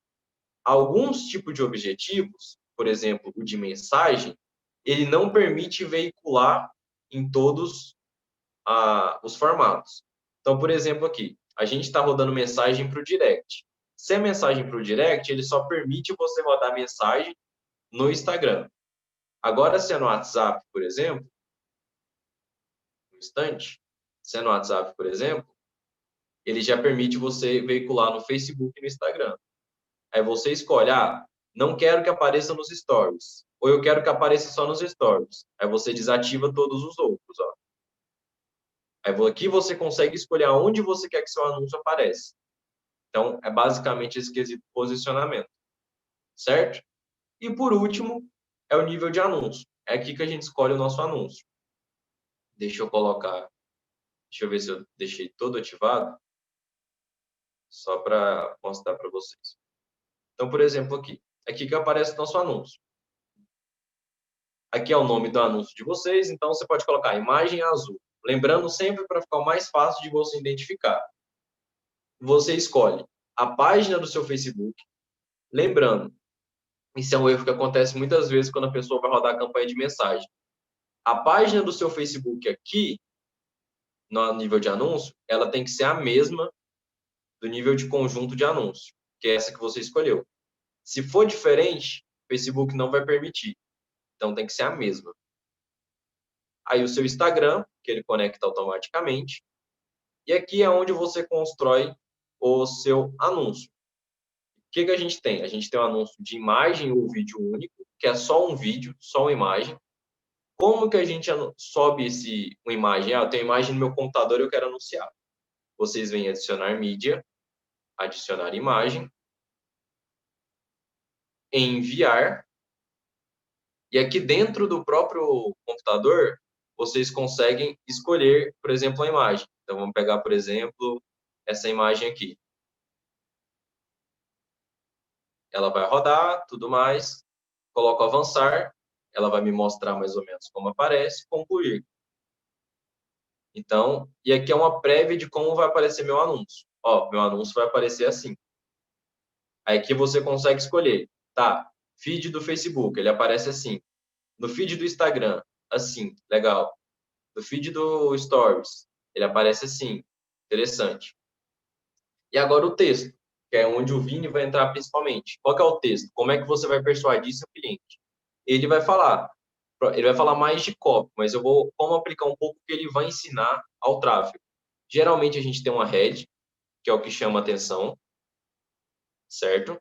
Alguns tipos de objetivos, por exemplo, o de mensagem, ele não permite veicular em todos os formatos. Então, por exemplo, aqui, a gente está rodando mensagem para o direct. Se é mensagem para o direct, ele só permite você rodar mensagem no Instagram. Agora, se é no WhatsApp, por exemplo, no instante, se é no WhatsApp, por exemplo, ele já permite você veicular no Facebook e no Instagram. Aí você escolhe, não quero que apareça nos stories, ou eu quero que apareça só nos stories. Aí você desativa todos os outros, ó. Aí aqui você consegue escolher aonde você quer que seu anúncio apareça. Então, é basicamente esse quesito posicionamento, certo? E por último, é o nível de anúncio. É aqui que a gente escolhe o nosso anúncio. Deixa eu ver se eu deixei todo ativado, só para mostrar para vocês. Então, por exemplo, aqui que aparece o nosso anúncio. Aqui é o nome do anúncio de vocês, então você pode colocar imagem azul. Lembrando sempre para ficar o mais fácil de você identificar. Você escolhe a página do seu Facebook. Lembrando, isso é um erro que acontece muitas vezes quando a pessoa vai rodar a campanha de mensagem. A página do seu Facebook aqui, no nível de anúncio, ela tem que ser a mesma do nível de conjunto de anúncio, que é essa que você escolheu. Se for diferente, o Facebook não vai permitir. Então tem que ser a mesma. Aí o seu Instagram, que ele conecta automaticamente. E aqui é onde você constrói o seu anúncio. O que a gente tem? A gente tem um anúncio de imagem ou vídeo único, que é só um vídeo, só uma imagem. Como que a gente sobe uma imagem? Eu tenho imagem no meu computador e eu quero anunciar. Vocês vêm adicionar mídia, adicionar imagem, enviar, e aqui dentro do próprio computador, vocês conseguem escolher, por exemplo, a imagem. Então, vamos pegar, por exemplo, essa imagem aqui. Ela vai rodar, tudo mais, coloco avançar, ela vai me mostrar mais ou menos como aparece, concluir. Então, e aqui é uma prévia de como vai aparecer meu anúncio. Ó, meu anúncio vai aparecer assim. Aí aqui você consegue escolher, tá? Feed do Facebook, ele aparece assim. No feed do Instagram, assim, legal. No feed do Stories, ele aparece assim, interessante. E agora o texto, que é onde o Vini vai entrar principalmente. Qual que é o texto? Como é que você vai persuadir seu cliente? Ele vai falar mais de copy, mas eu vou como aplicar um pouco que ele vai ensinar ao tráfego. Geralmente a gente tem uma head, que é o que chama atenção, certo?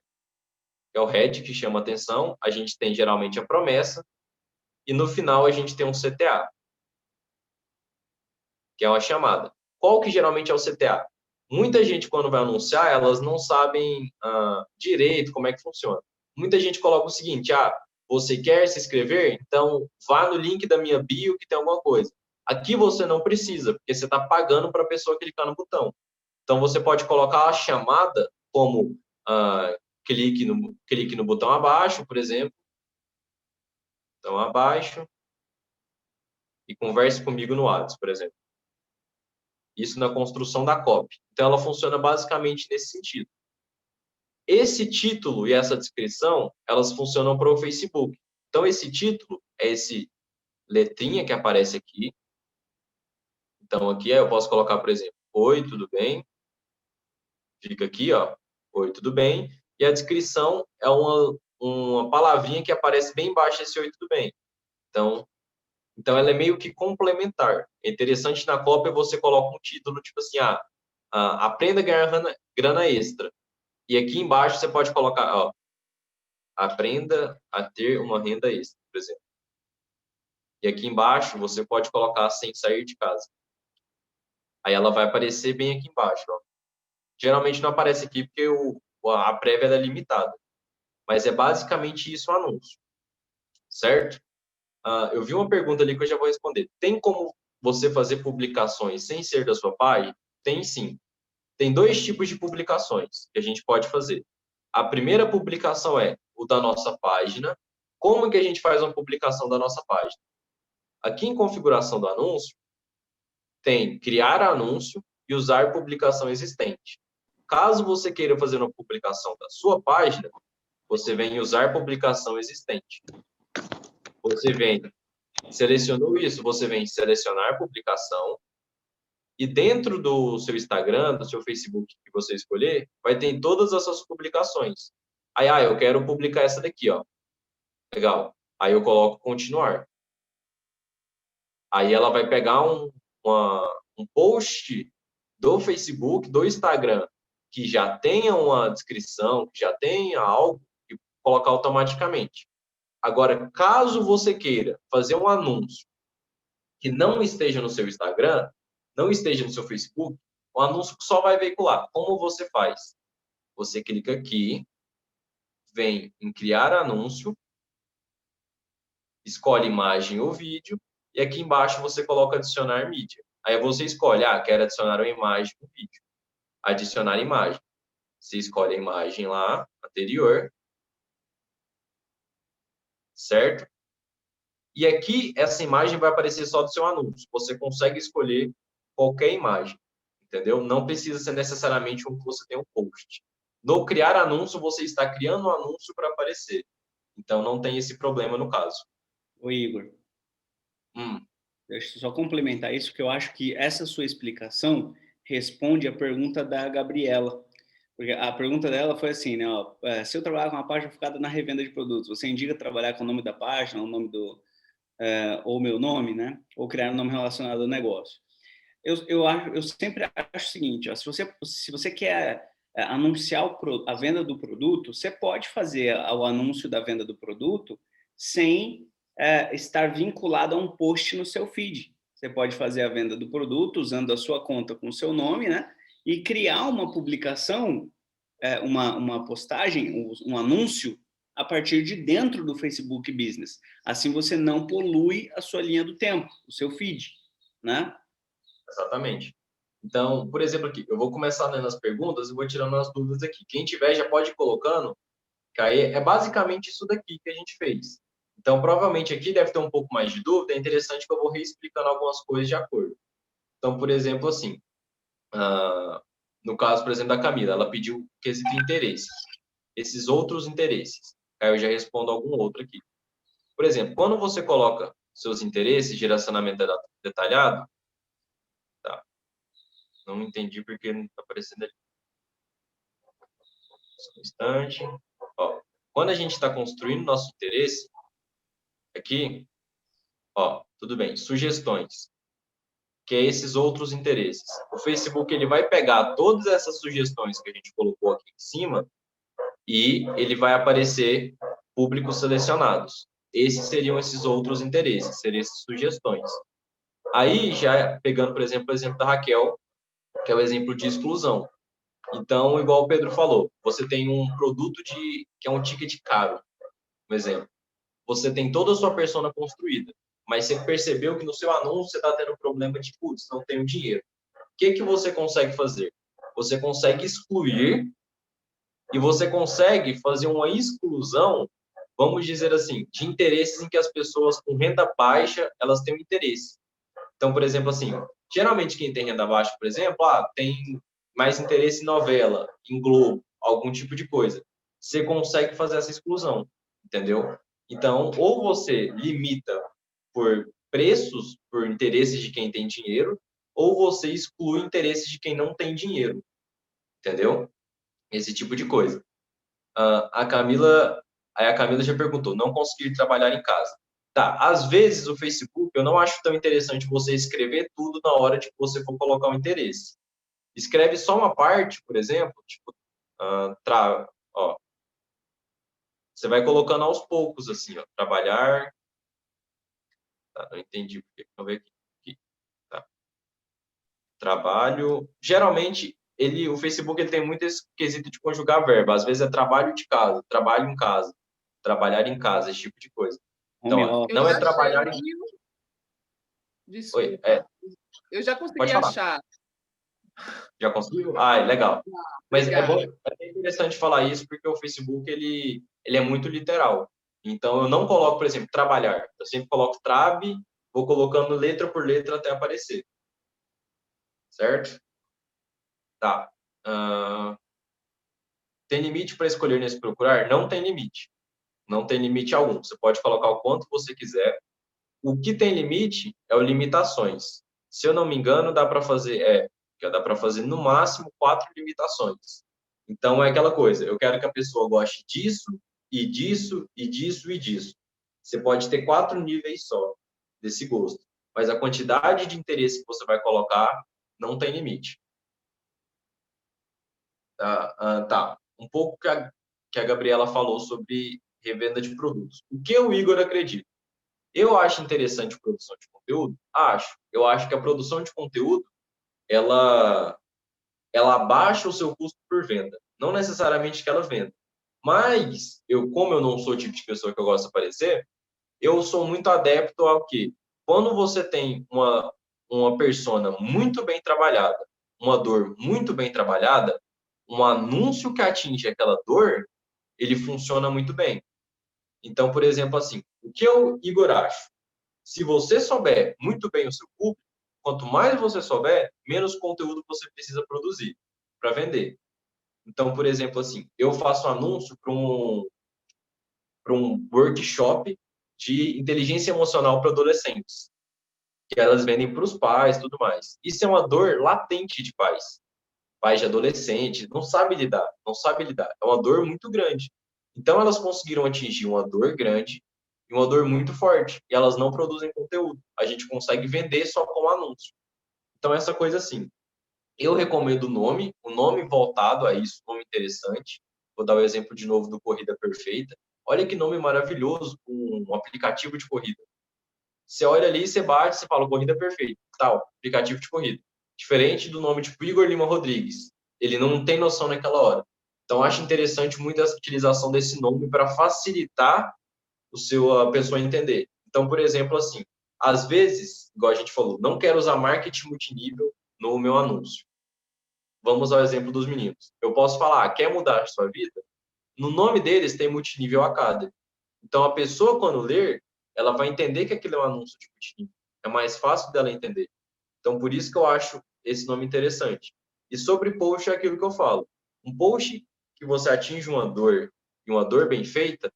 É o head que chama atenção. A gente tem geralmente a promessa e no final a gente tem um CTA, que é uma chamada. Qual que geralmente é o CTA? Muita gente, quando vai anunciar, elas não sabem direito como é que funciona. Muita gente coloca o seguinte, você quer se inscrever? Então, vá no link da minha bio que tem alguma coisa. Aqui você não precisa, porque você está pagando para a pessoa clicar no botão. Então, você pode colocar a chamada como clique no botão abaixo, por exemplo. Então, abaixo e converse comigo no WhatsApp, por exemplo. Isso na construção da copy. Então, ela funciona basicamente nesse sentido. Esse título e essa descrição, elas funcionam para o Facebook. Então, esse título é esse letrinha que aparece aqui. Então, aqui eu posso colocar, por exemplo, oi, tudo bem? Fica aqui, ó, oi, tudo bem? E a descrição é uma palavrinha que aparece bem embaixo desse oi, tudo bem? Então ela é meio que complementar. É interessante na cópia você coloca um título tipo assim, aprenda a ganhar grana extra. E aqui embaixo você pode colocar, ó, aprenda a ter uma renda extra, por exemplo. E aqui embaixo você pode colocar sem sair de casa. Aí ela vai aparecer bem aqui embaixo, ó. Geralmente não aparece aqui porque a prévia é limitada. Mas é basicamente isso o anúncio, certo? Eu vi uma pergunta ali que eu já vou responder. Tem como você fazer publicações sem ser da sua página? Tem sim. Tem dois tipos de publicações que a gente pode fazer. A primeira publicação é o da nossa página. Como que a gente faz uma publicação da nossa página? Aqui em configuração do anúncio, tem criar anúncio e usar publicação existente. Caso você queira fazer uma publicação da sua página, você vem usar publicação existente. Você vem, selecionou isso, você vem selecionar publicação e dentro do seu Instagram, do seu Facebook que você escolher, vai ter todas as suas publicações. Aí, eu quero publicar essa daqui, ó. Legal. Aí eu coloco continuar. Aí ela vai pegar um post do Facebook, do Instagram, que já tenha uma descrição, que já tenha algo, e colocar automaticamente. Agora, caso você queira fazer um anúncio que não esteja no seu Instagram, não esteja no seu Facebook, o anúncio só vai veicular. Como você faz? Você clica aqui, vem em criar anúncio, escolhe imagem ou vídeo, e aqui embaixo você coloca adicionar mídia. Aí você escolhe, quero adicionar uma imagem no vídeo. Adicionar imagem. Você escolhe a imagem lá, anterior, certo? E aqui, essa imagem vai aparecer só do seu anúncio. Você consegue escolher qualquer imagem, entendeu? Não precisa ser necessariamente um que você tem um post. No criar anúncio, você está criando um anúncio para aparecer. Então, não tem esse problema no caso. Ô, Igor, deixa eu só complementar isso, que eu acho que essa sua explicação responde a pergunta da Gabriela. Porque a pergunta dela foi assim, né? Ó, se eu trabalhar com uma página focada na revenda de produtos, você indica trabalhar com o nome da página, o nome ou meu nome, né? Ou criar um nome relacionado ao negócio. Eu sempre acho o seguinte, ó, se você quer anunciar a venda do produto, você pode fazer o anúncio da venda do produto sem estar vinculado a um post no seu feed. Você pode fazer a venda do produto usando a sua conta com o seu nome, né? E criar uma publicação, uma postagem, um anúncio a partir de dentro do Facebook Business. Assim você não polui a sua linha do tempo, o seu feed, né? Exatamente. Então, por exemplo, aqui, eu vou começar lendo as perguntas e vou tirando as dúvidas aqui. Quem tiver já pode ir colocando, que aí é basicamente isso daqui que a gente fez. Então, provavelmente aqui deve ter um pouco mais de dúvida, é interessante que eu vou reexplicando algumas coisas de acordo. Então, por exemplo, assim, no caso, por exemplo, da Camila, ela pediu o quesito interesse. Esses outros interesses. Aí eu já respondo algum outro aqui. Por exemplo, quando você coloca seus interesses, direcionamento detalhado, tá? Não entendi porque não está aparecendo ali. Só um instante. Ó, quando a gente está construindo nosso interesse, aqui, ó, tudo bem, sugestões, que é esses outros interesses. O Facebook ele vai pegar todas essas sugestões que a gente colocou aqui em cima e ele vai aparecer públicos selecionados. Esses seriam esses outros interesses, seriam essas sugestões. Aí, já pegando, por exemplo, o exemplo da Raquel, que é o exemplo de exclusão. Então, igual o Pedro falou, você tem um produto que é um ticket caro, um exemplo. Você tem toda a sua persona construída, mas você percebeu que no seu anúncio você está tendo problema de, putz, não tenho dinheiro. O que você consegue fazer? Você consegue excluir e você consegue fazer uma exclusão, vamos dizer assim, de interesses em que as pessoas com renda baixa, elas têm um interesse. Então, por exemplo, assim, geralmente quem tem renda baixa, por exemplo, tem mais interesse em novela, em Globo, algum tipo de coisa. Você consegue fazer essa exclusão, entendeu? Então, ou você limita por preços, por interesses de quem tem dinheiro, ou você exclui interesses de quem não tem dinheiro, entendeu? Esse tipo de coisa. A Camila, aí a Camila já perguntou, não conseguir trabalhar em casa. Tá, às vezes o Facebook, eu não acho tão interessante você escrever tudo na hora de que você for colocar o interesse. Escreve só uma parte, por exemplo, tipo, ó, você vai colocando aos poucos, assim, ó, trabalhar, tá, não entendi porque, vamos ver aqui, tá, trabalho, geralmente, o Facebook ele tem muito esse quesito de conjugar verbo, às vezes é trabalho de casa, trabalho em casa, trabalhar em casa, esse tipo de coisa. Então, ó, não é trabalhar em... Desculpa. Oi, eu já consegui pode falar. achar. Já conseguiu? Ah, é legal. Mas é Obrigada. interessante falar isso porque o Facebook ele é muito literal. Então eu não coloco, por exemplo, trabalhar. Eu sempre coloco trab, vou colocando letra por letra até aparecer. Certo? Tá. Tem limite para escolher nesse procurar? Não tem limite. Não tem limite algum. Você pode colocar o quanto você quiser. O que tem limite é o limitações. Se eu não me engano, dá para fazer no máximo 4 limitações. Então é aquela coisa, eu quero que a pessoa goste disso, e disso, e disso, e disso. Você pode ter 4 níveis só desse gosto, mas a quantidade de interesse que você vai colocar não tem limite. Tá. Um pouco que a Gabriela falou sobre revenda de produtos. O que o Igor acredita? Eu acho interessante a produção de conteúdo? Acho. Eu acho que a produção de conteúdo, ela abaixa o seu custo por venda. Não necessariamente que ela venda. Mas, como eu não sou o tipo de pessoa que eu gosto de aparecer, eu sou muito adepto ao que, quando você tem uma persona muito bem trabalhada, uma dor muito bem trabalhada, um anúncio que atinge aquela dor, ele funciona muito bem. Então, por exemplo, assim, o que eu, Igor, acho? Se você souber muito bem o seu público, quanto mais você souber, menos conteúdo você precisa produzir para vender. Então, por exemplo, assim, eu faço um anúncio para um workshop de inteligência emocional para adolescentes, que elas vendem para os pais, tudo mais. Isso é uma dor latente de pais. Pais de adolescente, não sabe lidar, não sabe lidar. É uma dor muito grande. Então, elas conseguiram atingir uma dor grande e uma dor muito forte. E elas não produzem conteúdo. A gente consegue vender só com anúncio. Então, essa coisa assim. Eu recomendo o nome voltado a isso, nome interessante. Vou dar o exemplo de novo do Corrida Perfeita. Olha que nome maravilhoso, um aplicativo de corrida. Você olha ali, você bate, você fala Corrida Perfeita, tal, aplicativo de corrida. Diferente do nome tipo Igor Lima Rodrigues. Ele não tem noção naquela hora. Então, acho interessante muito essa utilização desse nome para facilitar a pessoa entender. Então, por exemplo, assim, às vezes, igual a gente falou, não quero usar marketing multinível no meu anúncio. Vamos ao exemplo dos meninos. Eu posso falar, quer mudar a sua vida? No nome deles tem Multinível Academy. Então, a pessoa, quando ler, ela vai entender que aquilo é um anúncio de multinível. É mais fácil dela entender. Então, por isso que eu acho esse nome interessante. E sobre post é aquilo que eu falo. Um post que você atinge uma dor, e uma dor bem feita,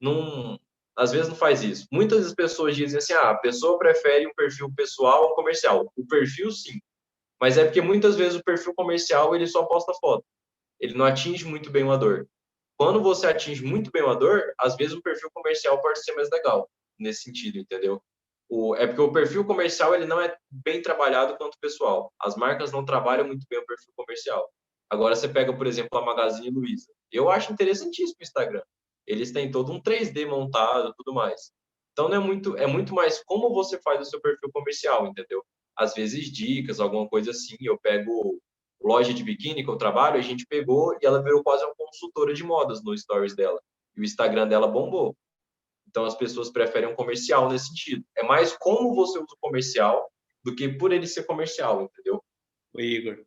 não, às vezes não faz isso. Muitas das pessoas dizem assim, a pessoa prefere um perfil pessoal ou comercial. O perfil, sim. Mas é porque muitas vezes o perfil comercial, ele só posta foto. Ele não atinge muito bem uma dor. Quando você atinge muito bem uma dor, às vezes o perfil comercial pode ser mais legal, nesse sentido, entendeu? É porque o perfil comercial ele não é bem trabalhado quanto o pessoal. As marcas não trabalham muito bem o perfil comercial. Agora você pega, por exemplo, a Magazine Luiza. Eu acho interessantíssimo o Instagram. Eles têm todo um 3D montado, tudo mais. Então não é muito mais como você faz o seu perfil comercial, entendeu? Às vezes dicas, alguma coisa assim. Eu pego loja de biquíni que eu trabalho, a gente pegou e ela virou quase uma consultora de modas no stories dela. E o Instagram dela bombou. Então as pessoas preferem um comercial nesse sentido. É mais como você usa o comercial do que por ele ser comercial, entendeu? Ô, Igor,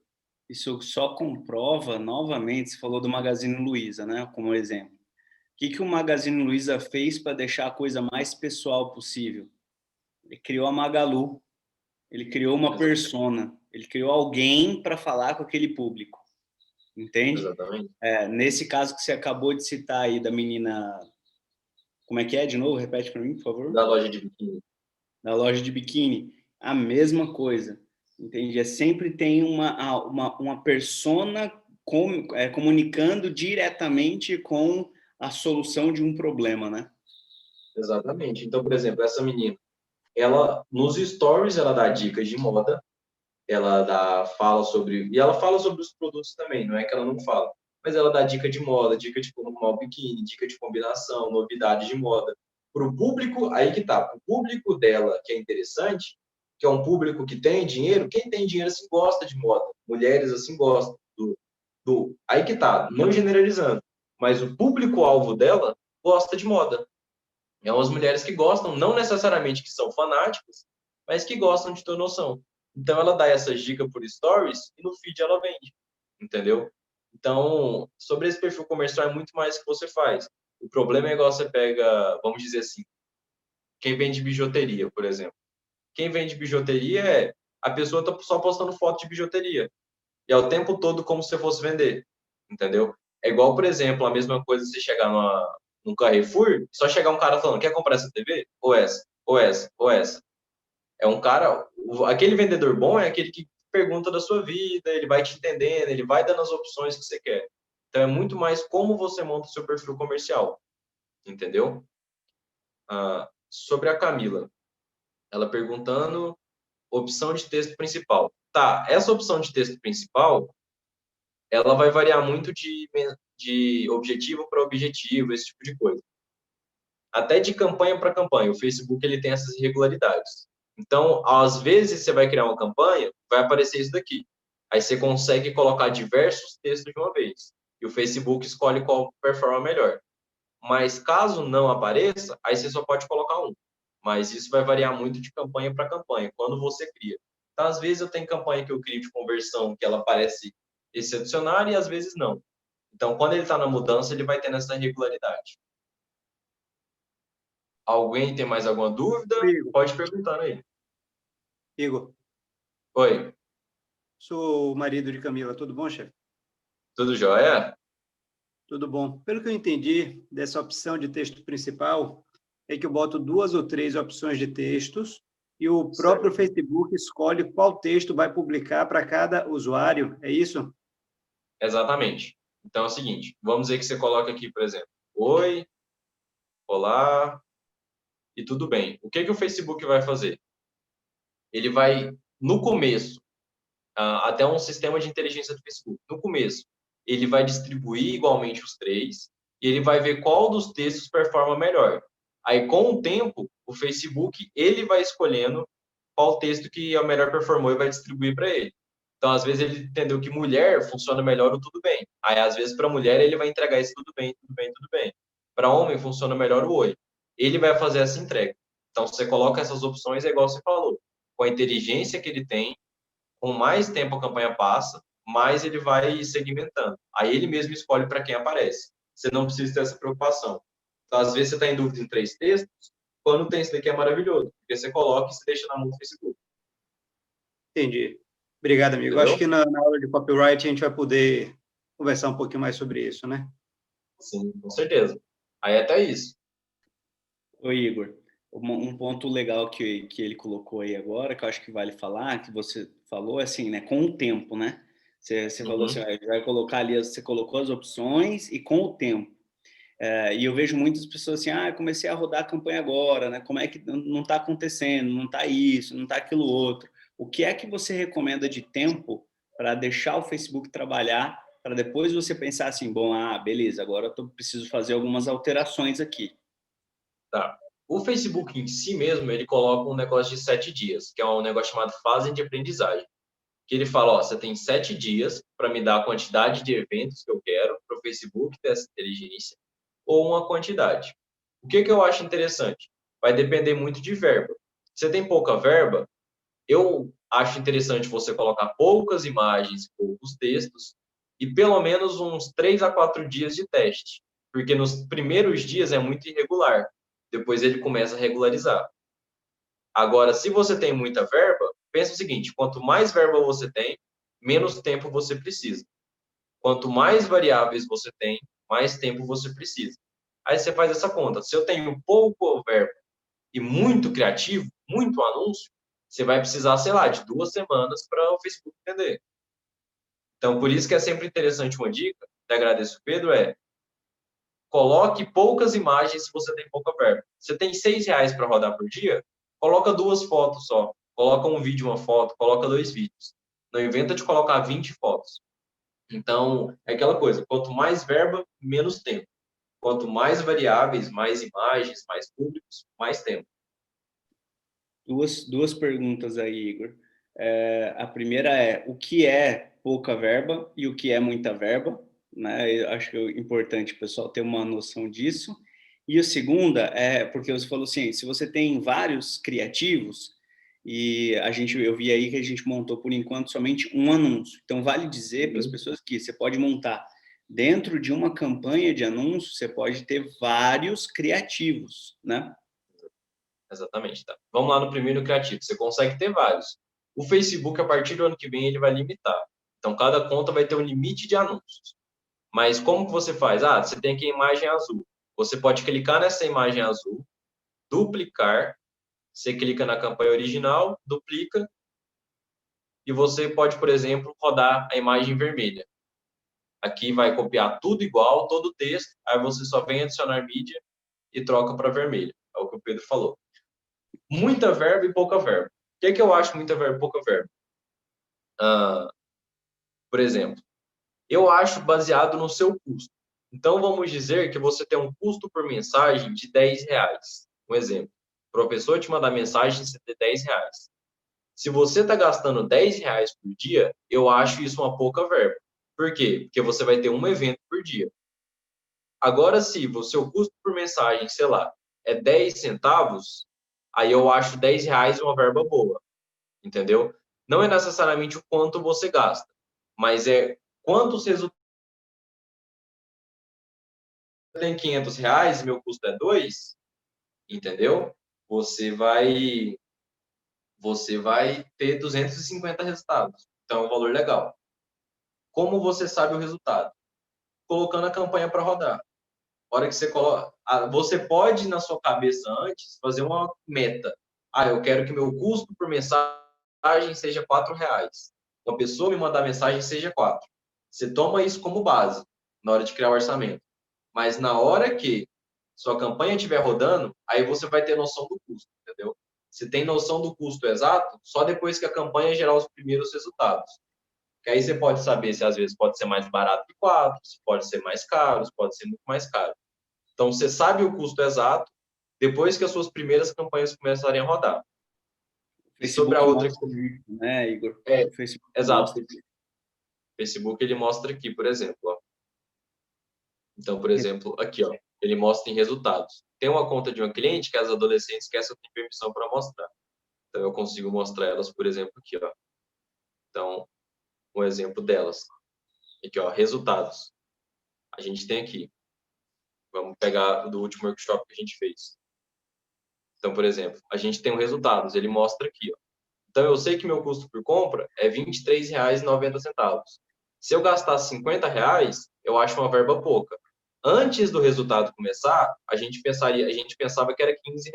isso só comprova novamente, você falou do Magazine Luiza, né, como exemplo. O que o Magazine Luiza fez para deixar a coisa mais pessoal possível? Ele criou a Magalu, ele criou uma persona, ele criou alguém para falar com aquele público, entende? Exatamente. Nesse caso que você acabou de citar aí da menina, como é que é de novo? Repete para mim, por favor. Da loja de biquíni. Da loja de biquíni, a mesma coisa, entende? Sempre tem uma persona comunicando diretamente com a solução de um problema, né? Exatamente. Então, por exemplo, essa menina, ela nos stories ela dá dicas de moda, fala sobre e ela fala sobre os produtos também, não é que ela não fala, mas ela dá dica de moda, dica de como arrumar o biquíni, dica de combinação, novidade de moda. Para o público, aí que tá, para o público dela, que é interessante, que é um público que tem dinheiro, quem tem dinheiro assim gosta de moda, mulheres assim gostam aí que tá, não generalizando, mas o público-alvo dela gosta de moda. É umas mulheres que gostam, não necessariamente que são fanáticas, mas que gostam de ter noção. Então ela dá essas dicas por stories e no feed ela vende, entendeu? Então, sobre esse perfil comercial é muito mais que você faz. O problema é igual você pega, vamos dizer assim, quem vende bijuteria, por exemplo. Quem vende bijuteria a pessoa tá só postando foto de bijuteria. E é o tempo todo como se fosse vender, entendeu? É igual, por exemplo, a mesma coisa se chegar num Carrefour, só chegar um cara falando, quer comprar essa TV? Ou essa, ou essa, ou essa. É um cara, aquele vendedor bom é aquele que pergunta da sua vida, ele vai te entendendo, ele vai dando as opções que você quer. Então é muito mais como você monta o seu perfil comercial, entendeu? Sobre a Camila, ela perguntando opção de texto principal. Tá, essa opção de texto principal, ela vai variar muito de objetivo para objetivo, esse tipo de coisa. Até de campanha para campanha. O Facebook ele tem essas irregularidades. Então, às vezes você vai criar uma campanha, vai aparecer isso daqui. Aí você consegue colocar diversos textos de uma vez. E o Facebook escolhe qual performa melhor. Mas caso não apareça, aí você só pode colocar um. Mas isso vai variar muito de campanha para campanha, quando você cria. Então, às vezes eu tenho campanha que eu crio de conversão que ela parece excepcional e às vezes não. Então, quando ele está na mudança, ele vai ter essa irregularidade. Alguém tem mais alguma dúvida? Igor, Pode perguntar aí. Igor, Oi, sou o marido de Camila, tudo bom, chefe? tudo jóia? Tudo bom. Pelo que eu entendi dessa opção de texto principal, é que eu boto 2 ou 3 opções de textos e o próprio Certo. Facebook escolhe qual texto vai publicar para cada usuário, é isso? Exatamente. Então é o seguinte, vamos dizer que você coloca aqui, por exemplo, oi, olá e tudo bem. O que que o Facebook vai fazer? Ele vai, no começo, até um sistema de inteligência do Facebook, no começo, ele vai distribuir igualmente os três e ele vai ver qual dos textos performa melhor. Aí, com o tempo, o Facebook, ele vai escolhendo qual texto que é o melhor performou e vai distribuir para ele. Então, às vezes, ele entendeu que mulher funciona melhor o tudo bem. Aí, às vezes, para mulher, ele vai entregar esse tudo bem, tudo bem, tudo bem. Para homem, funciona melhor o oi. Ele vai fazer essa entrega. Então, você coloca essas opções, é igual você falou, com a inteligência que ele tem, com mais tempo a campanha passa, mais ele vai segmentando. Aí ele mesmo escolhe para quem aparece. Você não precisa ter essa preocupação. Então, às vezes, você está em dúvida em 3 textos, quando tem esse daqui é maravilhoso, porque você coloca e se deixa na mão do Facebook. Entendi. Obrigado, amigo. Entendeu? Acho que na aula de copyright a gente vai poder conversar um pouquinho mais sobre isso, né? Sim, com certeza. Aí até isso. Oi, Igor. Um ponto legal que ele colocou aí agora, que eu acho que vale falar, que você falou, assim, né, com o tempo, né? Você falou assim, Uhum. vai colocar ali, você colocou as opções e com o tempo. E eu vejo muitas pessoas assim, eu comecei a rodar a campanha agora, né? Como é que não está acontecendo? Não está isso, não está aquilo outro. O que é que você recomenda de tempo para deixar o Facebook trabalhar, para depois você pensar assim, bom, beleza, agora eu preciso fazer algumas alterações aqui. Tá. O Facebook em si mesmo, ele coloca um negócio de 7 dias, que é um negócio chamado fase de aprendizagem. Que ele fala, ó, você tem 7 dias para me dar a quantidade de eventos que eu quero para o Facebook ter essa inteligência, ou uma quantidade. O que eu acho interessante? Vai depender muito de verba. Se você tem pouca verba, eu acho interessante você colocar poucas imagens, poucos textos, e pelo menos uns 3 a 4 dias de teste, porque nos primeiros dias é muito irregular, depois ele começa a regularizar. Agora, se você tem muita verba, pensa o seguinte, quanto mais verba você tem, menos tempo você precisa. Quanto mais variáveis você tem, mais tempo você precisa. Aí você faz essa conta. Se eu tenho pouco verba e muito criativo, muito anúncio, você vai precisar, sei lá, de 2 semanas para o Facebook entender. Então, por isso que é sempre interessante uma dica, te agradeço, Pedro, coloque poucas imagens se você tem pouca verba. Você tem R$ 6 para rodar por dia? Coloca 2 fotos só. Coloca um vídeo, uma foto, coloca 2 vídeos. Não inventa de colocar 20 fotos. Então, é aquela coisa, quanto mais verba, menos tempo. Quanto mais variáveis, mais imagens, mais públicos, mais tempo. Duas perguntas aí, Igor. A primeira é, o que é pouca verba e o que é muita verba? Né? Eu acho que é importante o pessoal ter uma noção disso. E a segunda é, porque você falou assim, se você tem vários criativos, e eu vi aí que a gente montou, por enquanto, somente um anúncio. Então, vale dizer para as pessoas que você pode montar, dentro de uma campanha de anúncio, você pode ter vários criativos, né? Exatamente, tá? Vamos lá no primeiro criativo. Você consegue ter vários. O Facebook, a partir do ano que vem, ele vai limitar. Então, cada conta vai ter um limite de anúncios. Mas como que você faz? Você tem aqui a imagem azul. Você pode clicar nessa imagem azul, duplicar. Você clica na campanha original, duplica, e você pode, por exemplo, rodar a imagem vermelha. Aqui vai copiar tudo igual, todo o texto, aí você só vem adicionar mídia e troca para vermelho. É o que o Pedro falou. Muita verba e pouca verba. O que eu acho muita verba e pouca verba? Por exemplo, eu acho baseado no seu custo. Então, vamos dizer que você tem um custo por mensagem de R$ 10. Um exemplo. O professor te mandar mensagem de R$ 10. Se você está gastando R$ 10 por dia, eu acho isso uma pouca verba. Por quê? Porque você vai ter um evento por dia. Agora, se o seu custo por mensagem, sei lá, é 10 centavos, aí eu acho R$ 10 uma verba boa, entendeu? Não é necessariamente o quanto você gasta, mas é quantos resultados. Eu tenho R$ 500, meu custo é 2, entendeu? Você vai, você vai ter 250 resultados. Então, é um valor legal. Como você sabe o resultado? Colocando a campanha para rodar. A hora que você coloca, você pode na sua cabeça antes fazer uma meta. Eu quero que meu custo por mensagem seja R$ 4. Uma pessoa me mandar mensagem seja 4. Você toma isso como base na hora de criar o orçamento. Mas na hora que sua campanha estiver rodando, aí você vai ter noção do custo, entendeu? Você tem noção do custo exato só depois que a campanha gerar os primeiros resultados. Que aí você pode saber se às vezes pode ser mais barato que 4, se pode ser mais caro, se pode ser muito mais caro. Então, você sabe o custo exato depois que as suas primeiras campanhas começarem a rodar. O E sobre a Facebook outra... mostra isso, né, Igor? É, O Facebook exato. mostra. O Facebook, ele mostra aqui, por exemplo. Ó. Então, por exemplo, aqui, ó, ele mostra em resultados. Tem uma conta de uma cliente que as adolescentes querem essa tem permissão para mostrar. Então, eu consigo mostrar elas, por exemplo, aqui, ó. Então, um exemplo delas. Aqui, ó, resultados. A gente tem aqui. Vamos pegar do último workshop que a gente fez. Então, por exemplo, a gente tem um resultados. Ele mostra aqui, ó. Então, eu sei que meu custo por compra é R$ 23,90. Se eu gastasse R$ 50, eu acho uma verba pouca. Antes do resultado começar, a gente pensava que era R$ 15,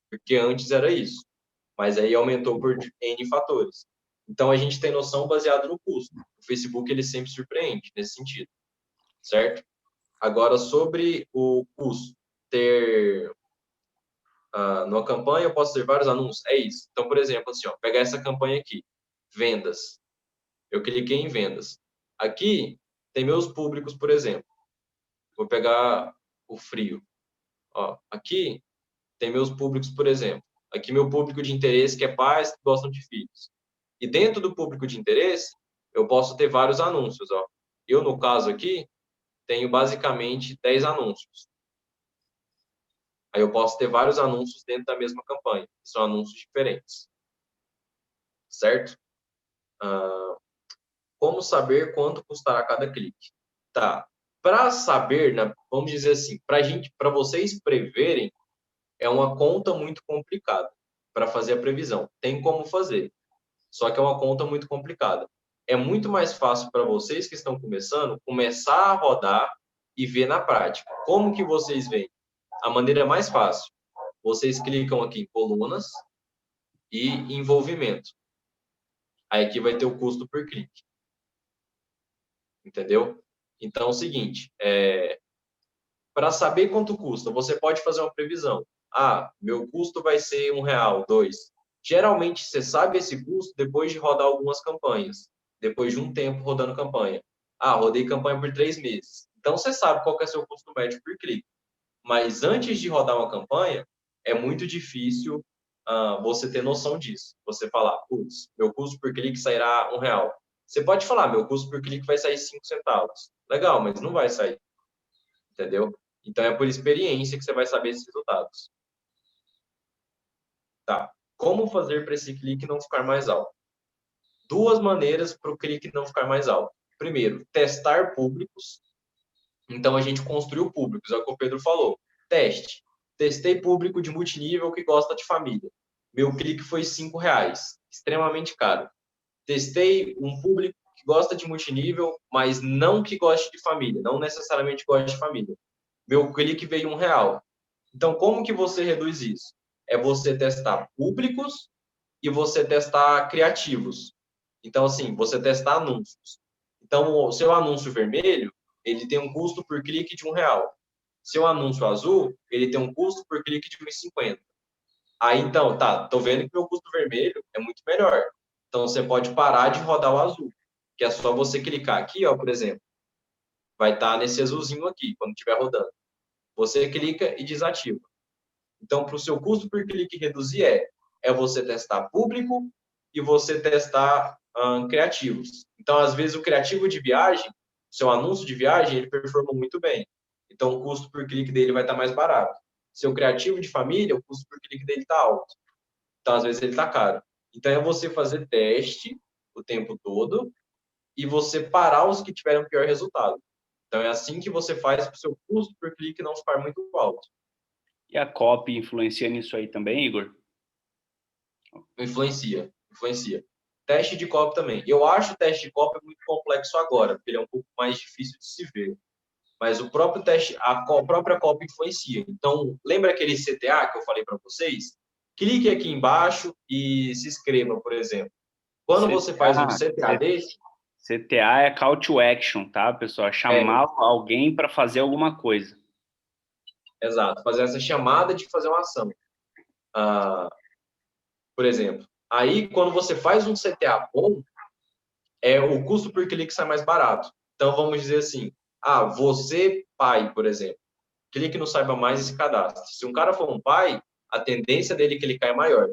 porque antes era isso. Mas aí aumentou por N fatores. Então, a gente tem noção baseado no custo. O Facebook, ele sempre surpreende nesse sentido, certo? Agora, sobre o custo, ter numa campanha eu posso ter vários anúncios, é isso. Então, por exemplo, assim, ó, pegar essa campanha aqui, vendas. Eu cliquei em vendas. Aqui tem meus públicos, por exemplo. Vou pegar o frio. Ó, aqui tem meus públicos, por exemplo. Aqui meu público de interesse, que é pais que gostam de filhos. E dentro do público de interesse, eu posso ter vários anúncios, ó. Eu, no caso aqui, tenho basicamente 10 anúncios. Aí eu posso ter vários anúncios dentro da mesma campanha. São anúncios diferentes. Certo? Como saber quanto custará cada clique? Tá. Para saber, né, vamos dizer assim, para vocês preverem, é uma conta muito complicada para fazer a previsão. Tem como fazer, só que é uma conta muito complicada. É muito mais fácil para vocês que estão começando, começar a rodar e ver na prática. Como que vocês veem? A maneira mais fácil. Vocês clicam aqui em colunas e envolvimento. Aí aqui vai ter o custo por clique. Entendeu? Então, é o seguinte, para saber quanto custa, você pode fazer uma previsão. Meu custo vai ser R$ 1, 2. Geralmente, você sabe esse custo depois de rodar algumas campanhas, depois de um tempo rodando campanha. Rodei campanha por 3 meses. Então, você sabe qual que é seu custo médio por clique. Mas antes de rodar uma campanha, é muito difícil você ter noção disso. Você falar, putz, meu custo por clique sairá R$ 1. Você pode falar, meu custo por clique vai sair 5 centavos. Legal, mas não vai sair. Entendeu? Então, é por experiência que você vai saber esses resultados. Tá. Como fazer para esse clique não ficar mais alto? 2 maneiras para o clique não ficar mais alto. Primeiro, testar públicos. Então, a gente construiu públicos, é o que o Pedro falou. Teste. Testei público de multinível que gosta de família. Meu clique foi R$ 5, extremamente caro. Testei um público que gosta de multinível, mas não que goste de família, não necessariamente gosta de família. Meu clique veio R$ 1. Então, como que você reduz isso? É você testar públicos e você testar criativos. Então, assim, você testar anúncios. Então, o seu anúncio vermelho, ele tem um custo por clique de R$ 1. Seu anúncio azul, ele tem um custo por clique de R$ 1,50. Aí, então, tô vendo que meu custo vermelho é muito melhor. Então, você pode parar de rodar o azul, que é só você clicar aqui, ó, por exemplo. Vai estar nesse azulzinho aqui, quando estiver rodando. Você clica e desativa. Então, para o seu custo por clique reduzir, é você testar público e você testar criativos. Então, às vezes, o criativo de viagem, seu anúncio de viagem, ele performa muito bem. Então, o custo por clique dele vai estar mais barato. Seu criativo de família, o custo por clique dele está alto. Então, às vezes, ele está caro. Então, é você fazer teste o tempo todo e você parar os que tiveram pior resultado. Então, é assim que você faz para o seu custo por clique não ficar muito alto. E a copy influencia nisso aí também, Igor? Influencia. Teste de copy também. Eu acho o teste de copy muito complexo agora, porque ele é um pouco mais difícil de se ver. Mas o próprio teste, a própria copy influencia. Então, lembra aquele CTA que eu falei para vocês? Clique aqui embaixo e se inscreva, por exemplo. Quando você faz um CTA desse... CTA é call to action, tá, pessoal? Chamar alguém para fazer alguma coisa. Exato, fazer essa chamada de fazer uma ação. Por exemplo, aí quando você faz um CTA bom, o custo por clique sai mais barato. Então, vamos dizer assim, você, pai, por exemplo, clique no Saiba Mais e se cadastre. Se um cara for um pai, a tendência dele clicar é maior.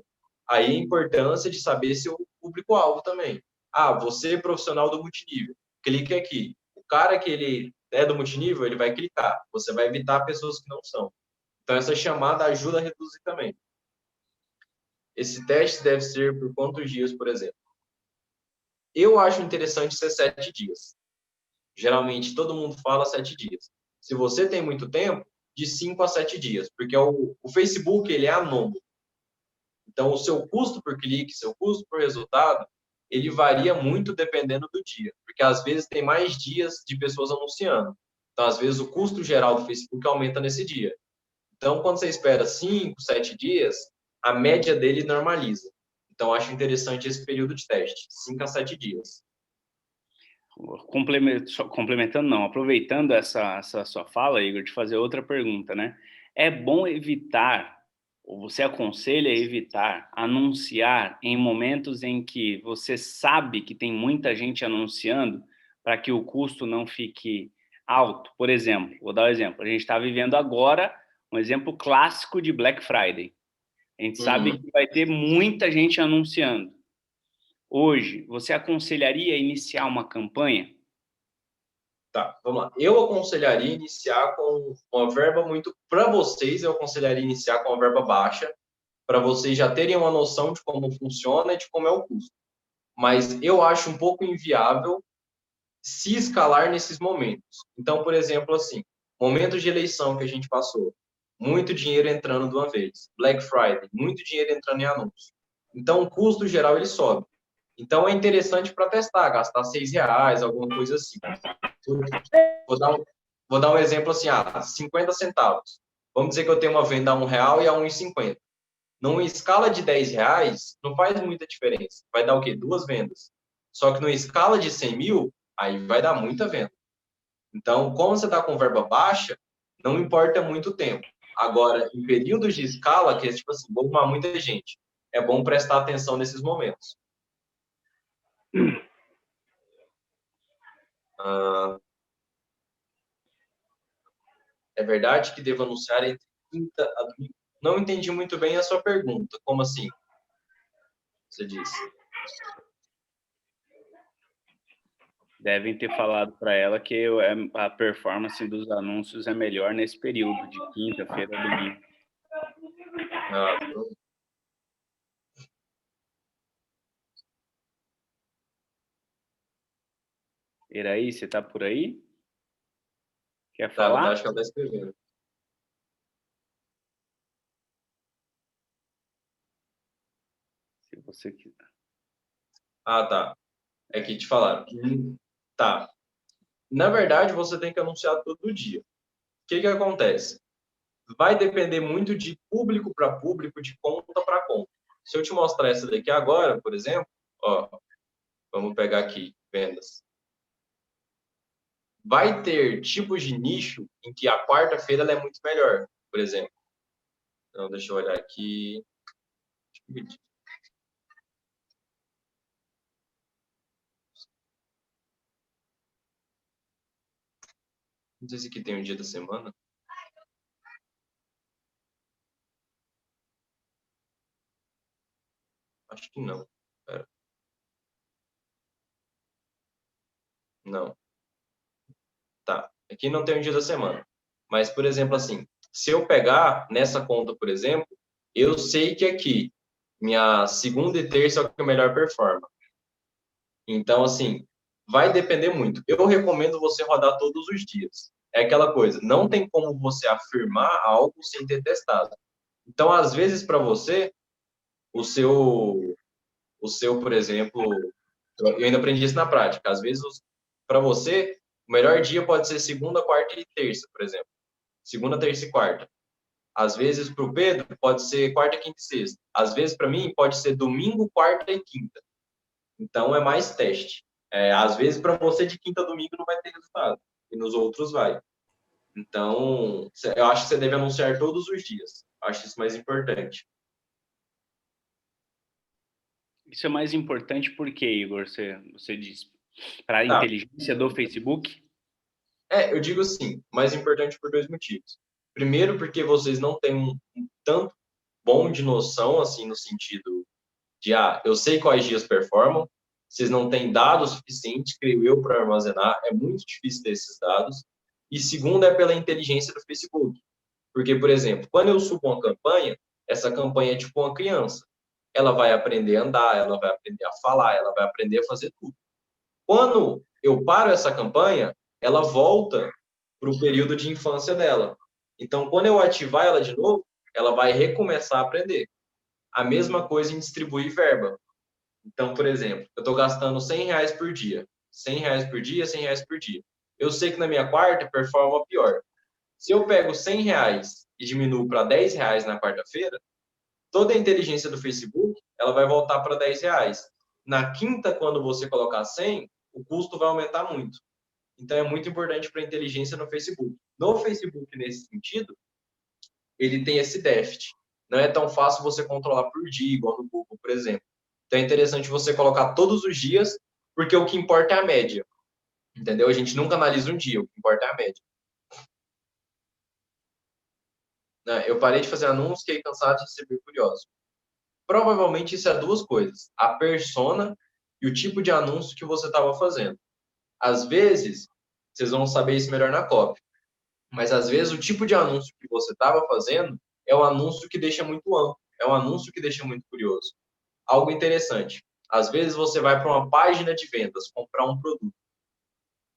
Aí a importância de saber seu público-alvo também. Você, profissional do multinível, clique aqui. O cara que ele é do multinível, ele vai clicar. Você vai evitar pessoas que não são. Então, essa chamada ajuda a reduzir também. Esse teste deve ser por quantos dias, por exemplo? Eu acho interessante ser 7 dias. Geralmente, todo mundo fala 7 dias. Se você tem muito tempo, de 5 a 7 dias, porque o Facebook, ele é anônimo. Então, o seu custo por clique, seu custo por resultado, ele varia muito dependendo do dia, porque às vezes tem mais dias de pessoas anunciando. Então, às vezes, o custo geral do Facebook aumenta nesse dia. Então, quando você espera 5, 7 dias, a média dele normaliza. Então, acho interessante esse período de teste, 5 a 7 dias. Complementando, não, aproveitando essa sua fala, Igor, de fazer outra pergunta, né? É bom evitar, ou você aconselha evitar, anunciar em momentos em que você sabe que tem muita gente anunciando para que o custo não fique alto? Por exemplo, vou dar um exemplo, a gente está vivendo agora um exemplo clássico de Black Friday. A gente sabe que vai ter muita gente anunciando. Hoje, você aconselharia iniciar uma campanha? Tá, vamos lá. Eu aconselharia iniciar com uma verba muito... Para vocês, eu aconselharia iniciar com uma verba baixa, para vocês já terem uma noção de como funciona e de como é o custo. Mas eu acho um pouco inviável se escalar nesses momentos. Então, por exemplo, assim, momento de eleição que a gente passou, muito dinheiro entrando de uma vez. Black Friday, muito dinheiro entrando em anúncio. Então, o custo geral ele sobe. Então, é interessante para testar, gastar R$6, alguma coisa assim. Vou dar um exemplo assim, 50 centavos. Vamos dizer que eu tenho uma venda a R$1 e a R$1,50. Numa escala de R$10, não faz muita diferença. Vai dar o quê? 2 vendas. Só que numa escala de 100 mil, aí vai dar muita venda. Então, como você está com verba baixa, não importa muito tempo. Agora, em períodos de escala, que é tipo assim, vou arrumar muita gente, é bom prestar atenção nesses momentos. É verdade que devo anunciar entre quinta a domingo? Não entendi muito bem a sua pergunta. Como assim? Você disse. Devem ter falado para ela que a performance dos anúncios é melhor nesse período, de quinta-feira a domingo. Iraí, você está por aí? Quer falar? Acho que ela está escrevendo. Se você quiser. Tá. É que te falaram. Tá. Na verdade, você tem que anunciar todo dia. O que acontece? Vai depender muito de público para público, de conta para conta. Se eu te mostrar essa daqui agora, por exemplo, vamos pegar aqui, vendas. Vai ter tipos de nicho em que a quarta-feira ela é muito melhor, por exemplo. Então, deixa eu olhar aqui. Não sei se aqui tem um dia da semana. Acho que não. Pera. Não. Tá. Aqui não tem um dia da semana. Mas, por exemplo, assim, se eu pegar nessa conta, por exemplo, eu sei que aqui, minha segunda e terça é o que melhor performa. Então, assim, vai depender muito. Eu recomendo você rodar todos os dias. É aquela coisa, não tem como você afirmar algo sem ter testado. Então, às vezes, para você, o seu, por exemplo, eu ainda aprendi isso na prática. Às vezes, para você, o melhor dia pode ser segunda, quarta e terça, por exemplo. Segunda, terça e quarta. Às vezes, para o Pedro, pode ser quarta, quinta e sexta. Às vezes, para mim, pode ser domingo, quarta e quinta. Então, é mais teste. Às vezes, para você, de quinta a domingo não vai ter resultado. E nos outros vai. Então, eu acho que você deve anunciar todos os dias. Acho isso mais importante. Isso é mais importante porque, Igor, você diz, para a inteligência do Facebook? Eu digo assim, mais importante por 2 motivos. Primeiro, porque vocês não têm um tanto bom de noção, assim, no sentido de, eu sei quais dias performam, vocês não têm dados suficientes, creio eu, para armazenar, é muito difícil ter esses dados. E segundo, é pela inteligência do Facebook. Porque, por exemplo, quando eu subo uma campanha, essa campanha é tipo uma criança. Ela vai aprender a andar, ela vai aprender a falar, ela vai aprender a fazer tudo. Quando eu paro essa campanha, ela volta para o período de infância dela. Então, quando eu ativar ela de novo, ela vai recomeçar a aprender. A mesma coisa em distribuir verba. Então, por exemplo, eu estou gastando R$ 100 por dia. R$ 100 por dia, R$ 100 por dia. Eu sei que na minha quarta performa pior. Se eu pego R$ 100 e diminuo para R$ 10 na quarta-feira, toda a inteligência do Facebook ela vai voltar para R$ 10. Na quinta, quando você colocar 100, o custo vai aumentar muito. Então, é muito importante para a inteligência no Facebook. No Facebook, nesse sentido, ele tem esse déficit. Não é tão fácil você controlar por dia, igual no Google, por exemplo. Então, é interessante você colocar todos os dias, porque o que importa é a média. Entendeu? A gente nunca analisa um dia, o que importa é a média. Eu parei de fazer anúncios, fiquei cansado de receber curiosos. Provavelmente isso é duas coisas: a persona e o tipo de anúncio que você estava fazendo. Às vezes, vocês vão saber isso melhor na copy, mas às vezes o tipo de anúncio que você estava fazendo é um anúncio que deixa muito amplo, é um anúncio que deixa muito curioso. Algo interessante. Às vezes você vai para uma página de vendas comprar um produto.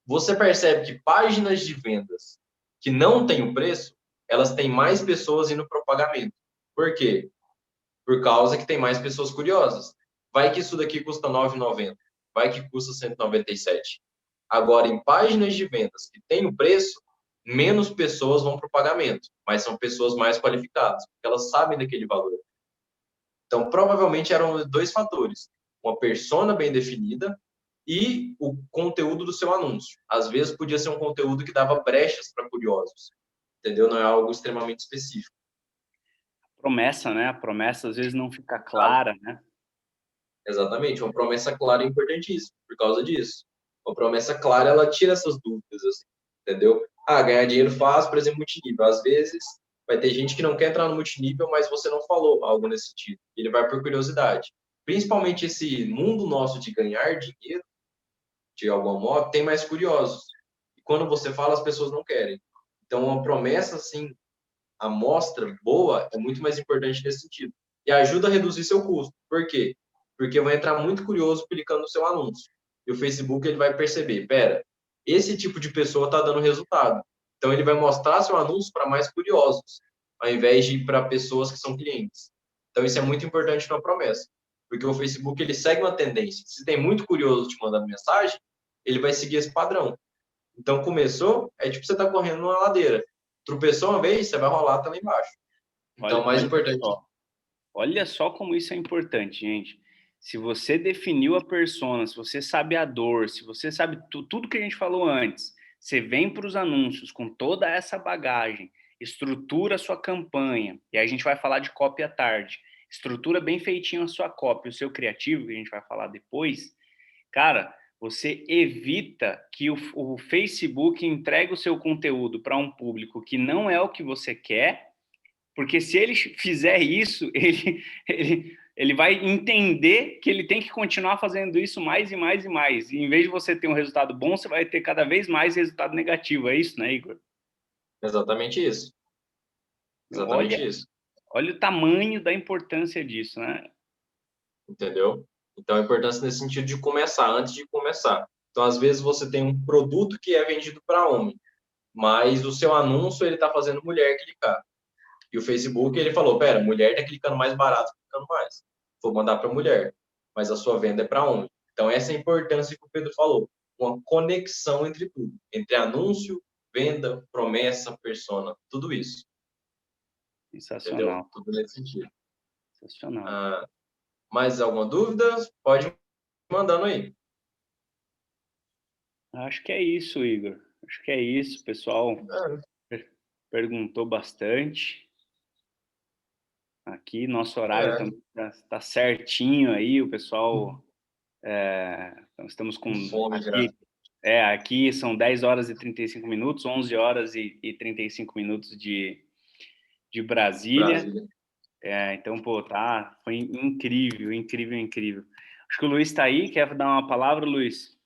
Você percebe que páginas de vendas que não têm o preço, elas têm mais pessoas indo para o pagamento. Por quê? Por causa que tem mais pessoas curiosas. Vai que isso daqui custa R$ 9,90. Vai que custa R$ 197. Agora, em páginas de vendas que têm o preço, menos pessoas vão para o pagamento, mas são pessoas mais qualificadas, porque elas sabem daquele valor. Então, provavelmente eram dois fatores: uma persona bem definida e o conteúdo do seu anúncio. Às vezes podia ser um conteúdo que dava brechas para curiosos, entendeu? Não é algo extremamente específico. Promessa, né? A promessa às vezes não fica clara, né? Exatamente, uma promessa clara é importantíssima por causa disso. Uma promessa clara, ela tira essas dúvidas, assim, entendeu? Ganhar dinheiro fácil, por exemplo, multinível. Às vezes vai ter gente que não quer entrar no multinível, mas você não falou algo nesse sentido. Ele vai por curiosidade. Principalmente esse mundo nosso de ganhar dinheiro, de algum modo, tem mais curiosos. E quando você fala, as pessoas não querem. Então, uma promessa, assim, amostra boa é muito mais importante nesse sentido. E ajuda a reduzir seu custo. Por quê? Porque vai entrar muito curioso clicando no seu anúncio. E o Facebook ele vai perceber, pera, esse tipo de pessoa está dando resultado. Então ele vai mostrar seu anúncio para mais curiosos, ao invés de para pessoas que são clientes. Então isso é muito importante na promessa, porque o Facebook ele segue uma tendência. Se tem muito curioso te mandando mensagem, ele vai seguir esse padrão. Então começou, é tipo você está correndo numa ladeira. Tropeçou uma vez, você vai rolar até lá embaixo. Então, mais importante. Olha só como isso é importante, gente. Se você definiu a persona, se você sabe a dor, se você sabe tudo que a gente falou antes, você vem para os anúncios com toda essa bagagem, estrutura a sua campanha, e aí a gente vai falar de copy à tarde, estrutura bem feitinho a sua copy, o seu criativo, que a gente vai falar depois, cara, você evita que o Facebook entregue o seu conteúdo para um público que não é o que você quer, porque se ele fizer isso, ele vai entender que ele tem que continuar fazendo isso mais e mais e mais. E em vez de você ter um resultado bom, você vai ter cada vez mais resultado negativo. É isso, né, Igor? Exatamente isso. Exatamente isso. Olha o tamanho da importância disso, né? Entendeu? Então, a importância nesse sentido de começar, antes de começar. Então, às vezes, você tem um produto que é vendido para homem, mas o seu anúncio, ele está fazendo mulher clicar. E o Facebook, ele falou, pera, mulher está clicando mais barato, clicando mais. Vou mandar para mulher, mas a sua venda é para homem. Então, essa é a importância que o Pedro falou. Uma conexão entre tudo. Entre anúncio, venda, promessa, persona, tudo isso. Sensacional. Entendeu? Tudo nesse sentido. Sensacional. Mais alguma dúvida? Pode ir mandando aí. Acho que é isso, Igor. Acho que é isso, pessoal. Perguntou bastante. Aqui, nosso horário também tá certinho aí, o pessoal... estamos com... Fome aqui, aqui são 10 horas e 35 minutos, 11 horas e 35 minutos de Brasília. Então, pô, foi incrível, incrível, incrível. Acho que o Luiz está aí, quer dar uma palavra, Luiz?